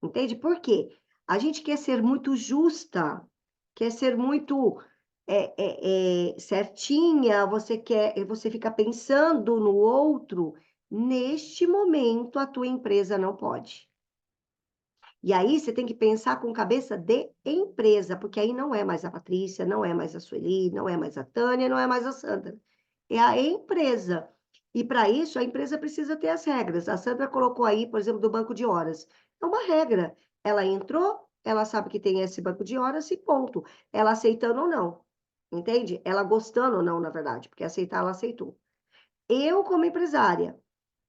Entende? Por quê? A gente quer ser muito justa, quer ser muito certinha, você fica pensando no outro. Neste momento, a tua empresa não pode. E aí você tem que pensar com cabeça de empresa, porque aí não é mais a Patrícia, não é mais a Sueli, não é mais a Tânia, não é mais a Sandra. É a empresa. E para isso, a empresa precisa ter as regras. A Sandra colocou aí, por exemplo, do banco de horas. É uma regra. Ela entrou, ela sabe que tem esse banco de horas e ponto. Ela aceitando ou não. Entende? Ela gostando ou não, na verdade, porque aceitar, ela aceitou. Eu, como empresária,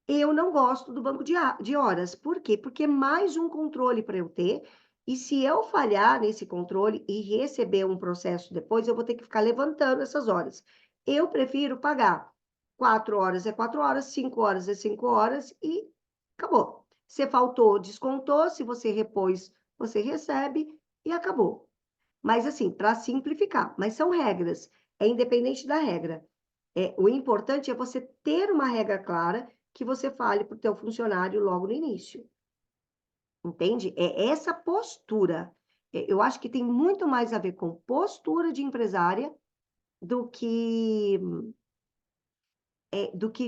eu não gosto do banco de horas. Por quê? Porque é mais um controle para eu ter. E se eu falhar nesse controle e receber um processo depois, eu vou ter que ficar levantando essas horas. Eu prefiro pagar 4 horas é 4 horas, 5 horas é 5 horas e acabou. Se faltou, descontou. Se você repôs, você recebe e acabou. Mas assim, para simplificar, mas são regras. É independente da regra. O importante é você ter uma regra clara que você fale para o teu funcionário logo no início. Entende? É essa postura. Eu acho que tem muito mais a ver com postura de empresária do que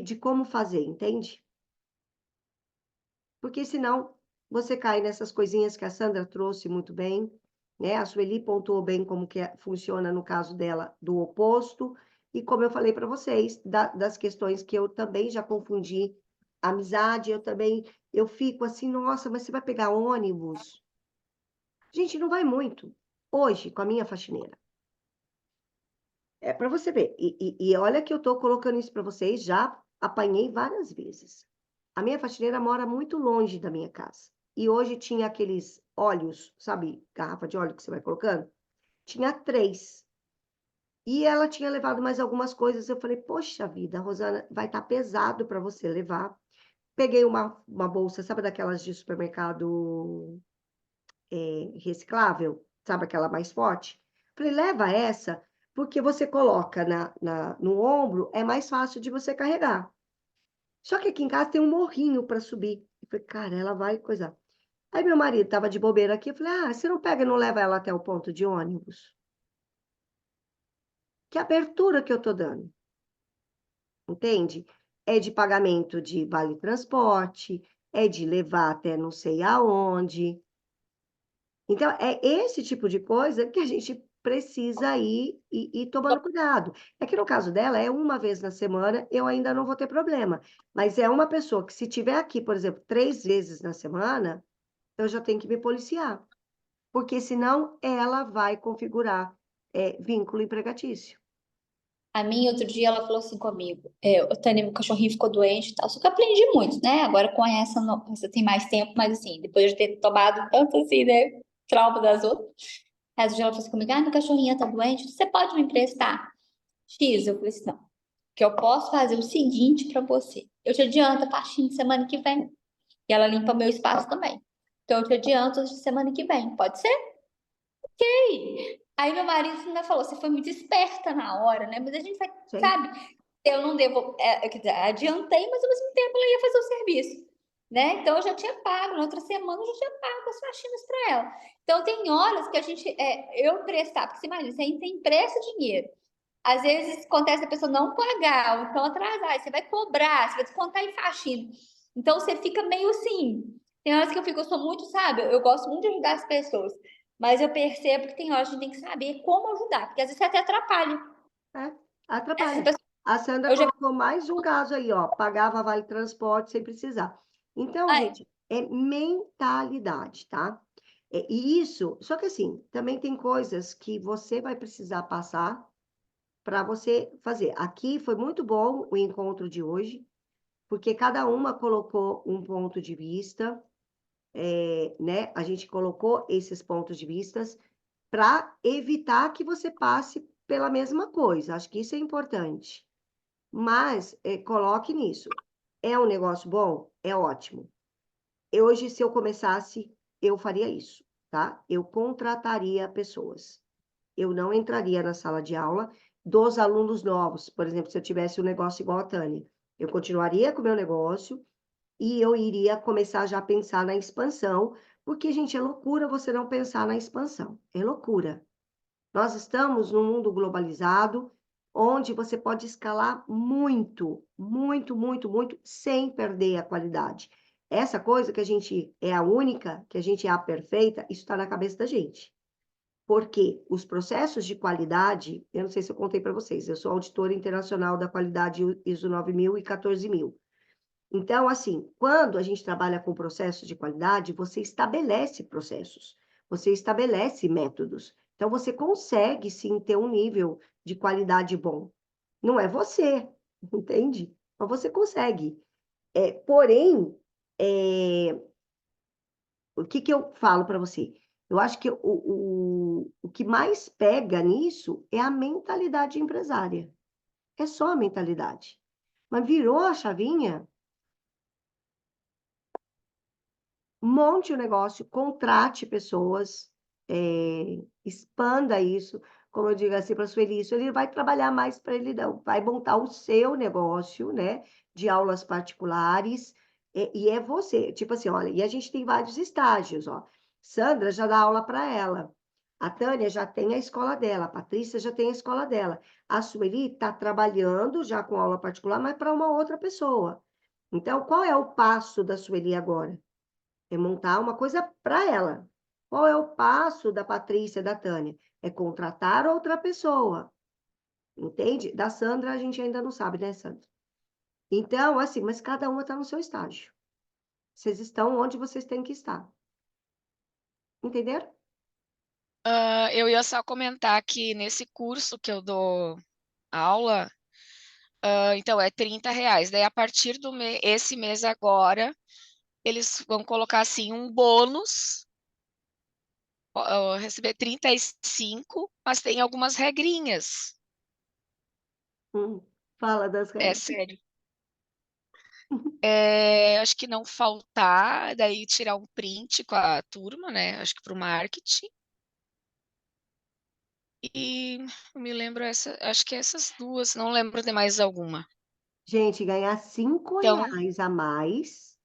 de como fazer, entende? Porque senão você cai nessas coisinhas que a Sandra trouxe muito bem, né? A Sueli pontuou bem como que funciona no caso dela do oposto, e como eu falei para vocês, das questões que eu também já confundi, amizade, eu fico assim, nossa, mas você vai pegar ônibus? Gente, não vai muito. Hoje, com a minha faxineira. É para você ver. E olha que eu estou colocando isso para vocês, já apanhei várias vezes. A minha faxineira mora muito longe da minha casa. E hoje tinha aqueles óleos, sabe, garrafa de óleo que você vai colocando? Tinha 3. E ela tinha levado mais algumas coisas. Eu falei, poxa vida, Rosana, vai estar pesado para você levar. Peguei uma bolsa, sabe daquelas de supermercado reciclável? Sabe aquela mais forte? Falei, leva essa, porque você coloca no ombro, é mais fácil de você carregar. Só que aqui em casa tem um morrinho para subir. Eu falei, cara, ela vai coisar. Aí meu marido estava de bobeira aqui, eu falei, você não pega e não leva ela até o ponto de ônibus? que abertura que eu estou dando? Entende? É de pagamento de vale transporte, é de levar até não sei aonde. Então, é esse tipo de coisa que a gente precisa ir tomando cuidado. É que no caso dela, é uma vez na semana, eu ainda não vou ter problema. Mas é uma pessoa que, se tiver aqui, por exemplo, 3 vezes na semana, eu já tenho que me policiar. Porque senão ela vai configurar vínculo empregatício. A minha, outro dia, ela falou assim comigo: o Tânia, meu cachorrinho ficou doente e tal. Só que eu aprendi muito, né? Agora com essa, essa tem mais tempo, mas assim, depois de ter tomado tanto assim, né? Trauma das outras. Aí outro dia ela falou assim comigo: minha cachorrinha tá doente, você pode me emprestar X? Eu falei assim: não. Que eu posso fazer o seguinte pra você: eu te adianto a faxina de semana que vem. E ela limpa meu espaço também. Então eu te adianto de semana que vem. Pode ser? Aí meu marido ainda falou: você foi muito esperta na hora, né? Mas a gente vai, Sim. sabe? Eu não devo, quer dizer, adiantei, mas ao mesmo tempo ela ia fazer o serviço, né? Então eu já tinha pago, na outra semana eu já tinha pago as faxinas para ela. Então tem horas que a gente, eu prestar, porque você imagina, você empresta dinheiro. Às vezes acontece a pessoa não pagar, ou então atrasar, aí você vai cobrar, você vai descontar em faxina. Então você fica meio assim. Tem horas que eu sou muito, sabe? Eu gosto muito de ajudar as pessoas, mas eu percebo que tem horas que a gente tem que saber como ajudar, porque às vezes você até atrapalha. Essa Atrapalha. pessoa, A Sandra eu já. colocou mais um caso aí, ó. Pagava vale transporte sem precisar. Então, Ai, gente, é mentalidade, tá? E isso, só que assim, também tem coisas que você vai precisar passar para você fazer. Aqui foi muito bom o encontro de hoje, porque cada uma colocou um ponto de vista, né? A gente colocou esses pontos de vistas para evitar que você passe pela mesma coisa. Acho que isso é importante. Mas coloque nisso. É um negócio bom? É ótimo. Hoje, se eu começasse, eu faria isso, tá? Eu contrataria pessoas. Eu não entraria na sala de aula dos alunos novos. Por exemplo, se eu tivesse um negócio igual a Tânia, eu continuaria com o meu negócio e eu iria começar já a pensar na expansão, porque, gente, é loucura você não pensar na expansão. É loucura. Nós estamos num mundo globalizado, onde você pode escalar muito, muito, muito, muito, sem perder a qualidade. Essa coisa que a gente é a única, que a gente é a perfeita, isso está na cabeça da gente. Porque os processos de qualidade, eu não sei se eu contei para vocês, eu sou auditora internacional da qualidade ISO 9000 e 14000. Então, assim, quando a gente trabalha com processos de qualidade, você estabelece processos, você estabelece métodos. Então, você consegue, sim, ter um nível de qualidade bom. Não é você, entende? Mas você consegue. Porém, o que eu falo para você? Eu acho que o que mais pega nisso é a mentalidade empresária. É só a mentalidade. Mas virou a chavinha, monte o negócio, contrate pessoas, expanda isso, como eu digo assim para a Sueli, isso ele vai trabalhar mais para ele, não, vai montar o seu negócio, né, de aulas particulares, e é você, tipo assim, olha, e a gente tem vários estágios, ó, Sandra já dá aula para ela, a Tânia já tem a escola dela, a Patrícia já tem a escola dela, a Sueli está trabalhando já com aula particular, mas para uma outra pessoa. Então, qual é o passo da Sueli agora? É montar uma coisa para ela. Qual é o passo da Patrícia, da Tânia? É contratar outra pessoa. Entende? Da Sandra a gente ainda não sabe, né, Sandra? Então, assim, mas cada uma está no seu estágio. Vocês estão onde vocês têm que estar. Entenderam? Eu ia só comentar que nesse curso que eu dou aula, então é R$ 30. Daí, a partir esse mês agora, eles vão colocar assim um bônus, receber 35, mas tem algumas regrinhas. Fala das É regras. sério. Acho que não faltar, daí tirar um print com a turma, né? Acho que para o marketing. E me lembro acho que essas duas, não lembro de mais alguma. Gente, ganhar 5 Então, reais a mais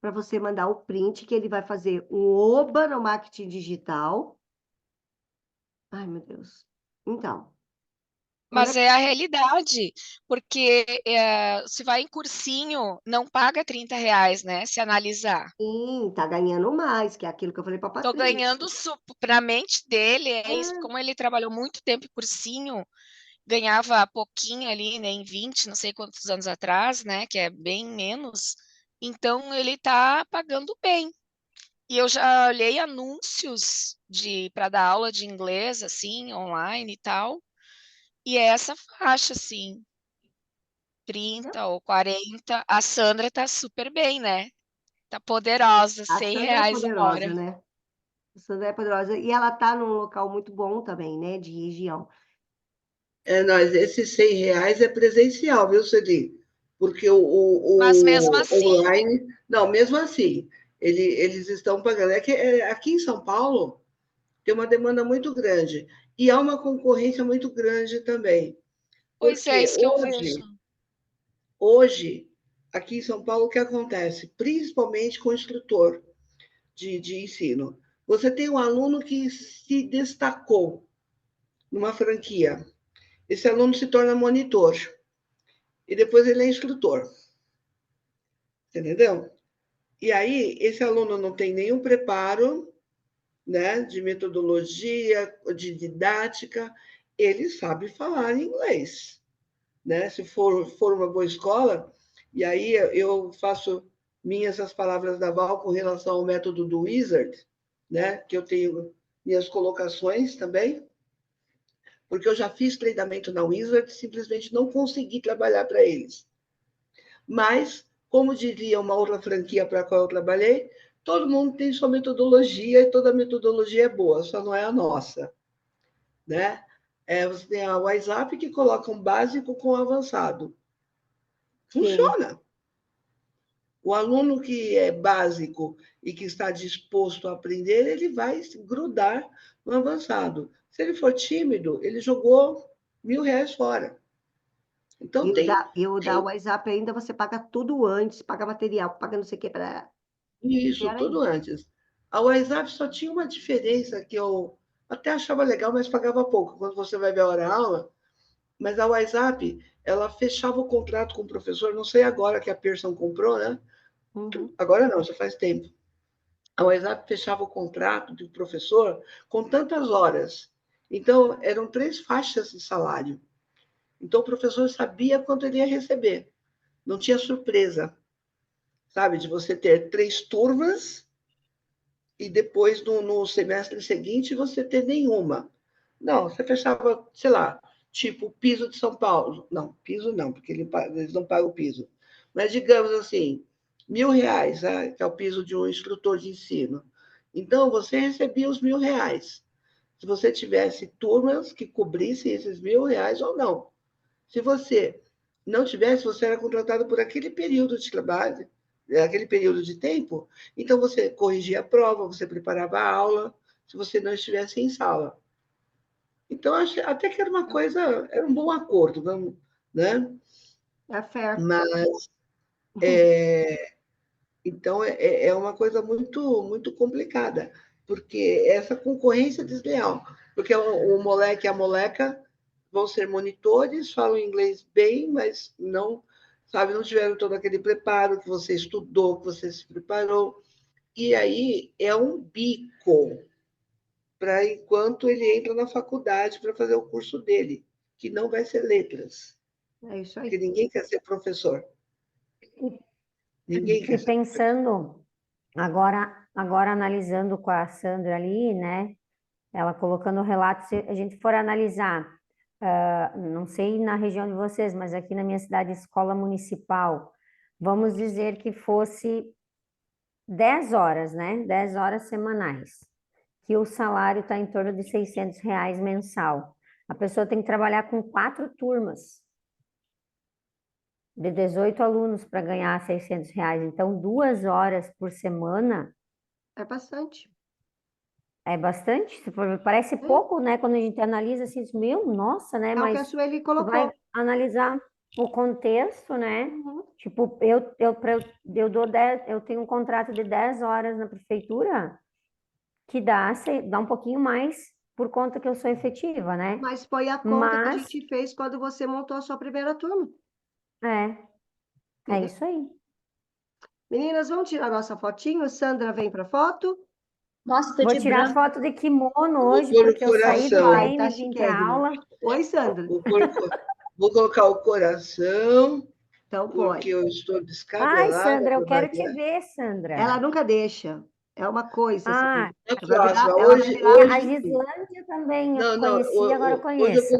para você mandar o print que ele vai fazer um oba no marketing digital. Ai, meu Deus. Então, Mas é a realidade, porque se vai em cursinho, não paga R$ 30, né? Se analisar. Sim, tá ganhando mais, que é aquilo que eu falei para Tô ganhando, Patrícia. pra mente dele, é isso. É, Como ele trabalhou muito tempo em cursinho, ganhava pouquinho ali, né? Em 20, não sei quantos anos atrás, né? Que é bem menos. Então, ele tá pagando bem. E eu já olhei anúncios para dar aula de inglês, assim, online e tal. E é essa faixa, assim, 30 ou 40. A Sandra tá super bem, né? Tá poderosa, a R$ 100 Sandra é a hora. poderosa, né? A Sandra é poderosa. E ela tá num local muito bom também, né? De região. Esses R$ 100 é presencial, viu, Celi? Porque Mas mesmo o assim, online, não, mesmo assim, eles estão pagando. Aqui em São Paulo tem uma demanda muito grande e há uma concorrência muito grande também. pois é Porque isso que eu vejo. hoje, aqui em São Paulo, o que acontece? Principalmente com o instrutor de ensino. Você tem um aluno que se destacou numa franquia. Esse aluno se torna monitor e depois ele é instrutor, entendeu? E aí, esse aluno não tem nenhum preparo, né, de metodologia, de didática, ele sabe falar inglês, né? Se for uma boa escola, e aí eu faço minhas as palavras da Val com relação ao método do Wizard, né, que eu tenho minhas colocações também, porque eu já fiz treinamento na Wizard, simplesmente não consegui trabalhar para eles. Mas, como diria uma outra franquia para a qual eu trabalhei, todo mundo tem sua metodologia e toda metodologia é boa, só não é a nossa, né? Você tem a WhatsApp que coloca um básico com um avançado. Sim. Funciona. O aluno que é básico e que está disposto a aprender, ele vai grudar no avançado. Se ele for tímido, ele jogou R$ 1.000 fora. Então, E o da tem WhatsApp ainda você paga tudo antes, paga material, paga não sei o que para. isso, Pior tudo ainda. antes. A WhatsApp só tinha uma diferença que eu até achava legal, mas pagava pouco. Quando você vai ver a hora-aula, mas a WhatsApp, ela fechava o contrato com o professor, não sei agora que a Pearson comprou, né? Uhum. Agora não, já faz tempo. A WhatsApp fechava o contrato do professor com tantas horas. Então, eram 3 faixas de salário. Então, o professor sabia quanto ele ia receber. Não tinha surpresa, sabe? De você ter 3 turmas e depois, no semestre seguinte, você ter nenhuma. Não, você fechava, sei lá, tipo o piso de São Paulo. Não, piso não, porque eles não pagam o piso. Mas digamos assim, R$ 1.000, né, que é o piso de um instrutor de ensino. Então, você recebia os R$ 1.000. Se você tivesse turmas que cobrissem esses R$ 1.000 ou não. Se você não tivesse, você era contratado por aquele período de trabalho, aquele período de tempo, então você corrigia a prova, você preparava a aula, se você não estivesse em sala. Então, até que era uma coisa, era um bom acordo, vamos, né? É fair. Mas, então, é uma coisa muito, muito complicada, porque essa concorrência desleal, porque o moleque e a moleca vão ser monitores, falam inglês bem, mas não, sabe, não tiveram todo aquele preparo que você estudou, que você se preparou. E aí é um bico para enquanto ele entra na faculdade para fazer o curso dele, que não vai ser letras, É isso porque aí. ninguém quer ser professor. Ninguém E quer ser professor. pensando, agora analisando com a Sandra ali, né? Ela colocando o relato, se a gente for analisar, não sei na região de vocês, mas aqui na minha cidade, escola municipal, vamos dizer que fosse 10 horas, né? 10 horas semanais, que o salário está em torno de R$ 600 mensal. A pessoa tem que trabalhar com 4 turmas de 18 alunos para ganhar R$ 600. Então, 2 horas por semana É bastante. é bastante. Parece É, pouco, né? Quando a gente analisa assim, meu, nossa, né? é o que Mas a Sueli tu vai colocou. analisar o contexto, né? Uhum. Tipo, eu tenho um contrato de 10 horas na prefeitura que dá um pouquinho mais por conta que eu sou efetiva, né? Mas foi a conta que a Mas, gente fez quando você montou a sua primeira turma. é Entendeu? isso aí. Meninas, vamos tirar nossa fotinho? Sandra vem para foto. Nossa, tô Vou de tirar branco. foto de kimono Vou hoje, pôr o porque eu saí do coração. Ai, tá treino e vim para chiquérrima. aula. Oi, Sandra. Vou colocar o coração, Então porque pode. eu estou Ai, descabelada Sandra, eu para quero te variar. ver, Sandra. Ela nunca deixa. É uma coisa, Ah, Sandra. Na Vai virar, próxima. ela vai virar a Hoje, Gislândia também eu não, conheci, agora eu conheço.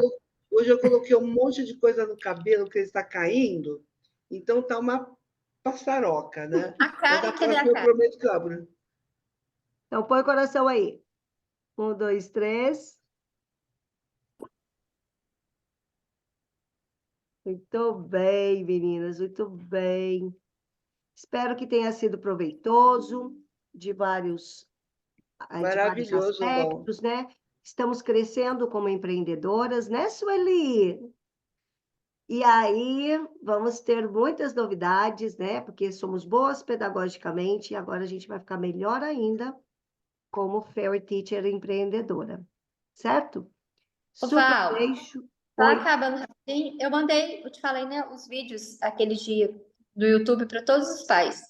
hoje eu coloquei um monte de coisa no cabelo que está caindo, então tá uma passaroca, né? A Mas Karen, da cadê a próxima eu Karen? prometo que eu abro. Então, põe o coração aí. 1, 2, 3. Muito bem, meninas, muito bem. Espero que tenha sido proveitoso de vários Maravilhoso, Val. aspectos, né? Estamos crescendo como empreendedoras, né, Sueli? E aí, vamos ter muitas novidades, né? Porque somos boas pedagogicamente e agora a gente vai ficar melhor ainda como Fairy Teacher empreendedora, certo? Ô, Super Val, beijo. tá Oi. acabando rapidinho. Eu te falei, né, os vídeos aquele dia do YouTube para todos os pais.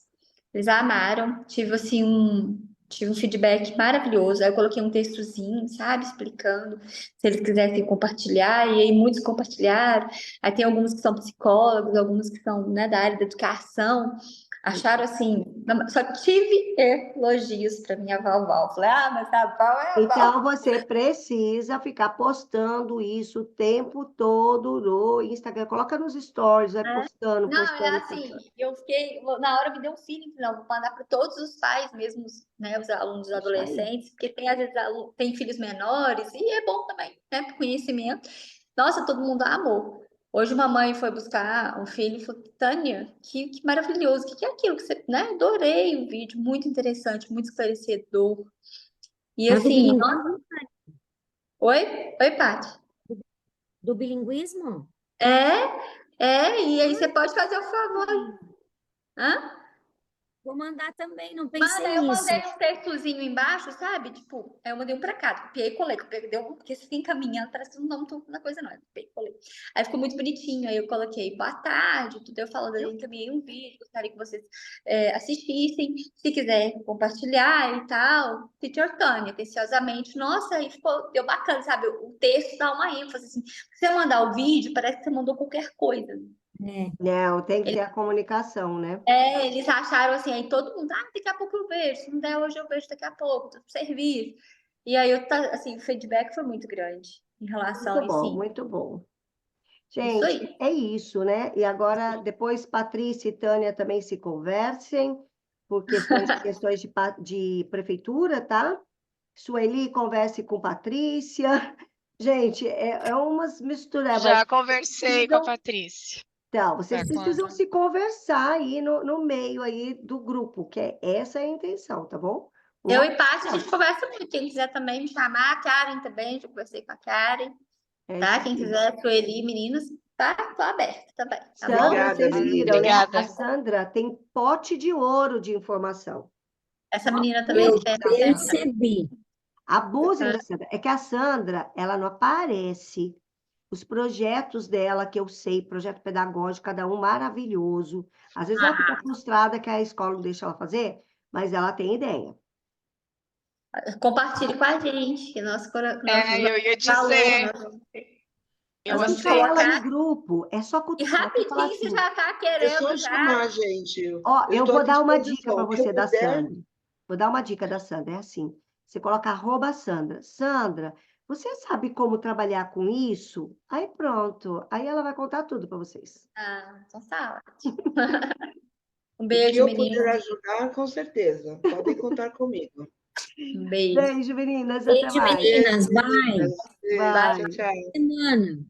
Eles amaram, tive um feedback maravilhoso. Aí eu coloquei um textozinho, sabe, explicando se eles quisessem compartilhar, e aí muitos compartilharam. Aí tem alguns que são psicólogos, alguns que são, né, da área da educação. Acharam assim, só tive elogios para minha Val. Falei, mas a Val é a Val. Então, você precisa ficar postando isso o tempo todo no Instagram. Coloca nos stories, vai postando, Não, é postando, assim, postando. eu fiquei, na hora me deu um feeling, não, vou mandar para todos os pais mesmo, né, os alunos, os Isso aí. adolescentes, porque tem às vezes tem filhos menores e é bom também, né, para conhecimento. Nossa, todo mundo amou. Hoje uma mãe foi buscar um filho e falou, Tânia, que maravilhoso, o que é aquilo que você, né? Adorei o vídeo, muito interessante, muito esclarecedor. E Mas do assim, bilinguismo? oi, Paty. Do bilinguismo? E aí você pode fazer o favor, hã? Vou mandar também, não Mano, pensei eu nisso. mandei um textozinho embaixo, sabe? Tipo, aí eu mandei um pra cá, copiei e colei, porque você fica encaminhando, parece que não dá muito na coisa, não. Eu copiei e colei. Aí ficou muito bonitinho, aí eu coloquei boa tarde, tudo eu falando, eu encaminhei um vídeo, gostaria que vocês assistissem, se quiser compartilhar e tal. Teacher Tânia, atenciosamente, nossa, aí deu bacana, sabe? O texto dá uma ênfase, assim. Se você mandar o vídeo, parece que você mandou qualquer coisa. É. Não, tem que ter a comunicação, né? Eles acharam assim, aí todo mundo, daqui a pouco eu vejo, se não der hoje eu vejo daqui a pouco, tô pro serviço. E aí, assim, o feedback foi muito grande em relação a Muito isso, bom, sim. muito bom. Isso Gente, aí. é isso, né? E agora, depois, Patrícia e Tânia também se conversem por questões de prefeitura, tá? Sueli, converse com Patrícia. Gente, é umas misturas, mas Já conversei com a precisam, Patrícia. então, vocês Tá, precisam quando? se conversar aí no meio aí do grupo, que essa é a intenção, tá bom? Eu Uma e Paty, a gente conversa muito. Quem quiser também me chamar, a Karen também, já conversei com a Karen, é isso tá? Quem aí. quiser, Sueli, meninas, tá? Tô aberta também, tá bom? Sandra, Obrigada, vocês viram, né? meninas. A Obrigada. Sandra tem pote de ouro de informação. Essa menina também é Eu espera. percebi. Abusem da Sandra. É que a Sandra, ela não aparece. Os projetos dela, que eu sei, projeto pedagógico, cada um maravilhoso. Às vezes ela fica frustrada que a escola não deixa ela fazer, mas ela tem ideia. Compartilhe com a gente, que nosso Eu ia valor, dizer, eu nós vamos Puxa ela aceito. no colocar. grupo. É só E cutucar e falar rapidinho você assim. já tá É só querendo já. chamar, gente. Ó, Eu eu estou à vou dar uma dica para disposição. O que eu você da puder. Sandra. Vou dar uma dica da Sandra. É assim: você coloca @Sandra. Sandra, você sabe como trabalhar com isso? Aí pronto. Aí ela vai contar tudo para vocês. Então tá ótimo. Um O que beijo, eu puder meninas. ajudar, com certeza. Podem contar comigo. Um beijo. Beijo, meninas. Até Beijo, mais. Beijo, meninas. Bye. meninas. Beijo, Bye. tchau, tchau. Semana.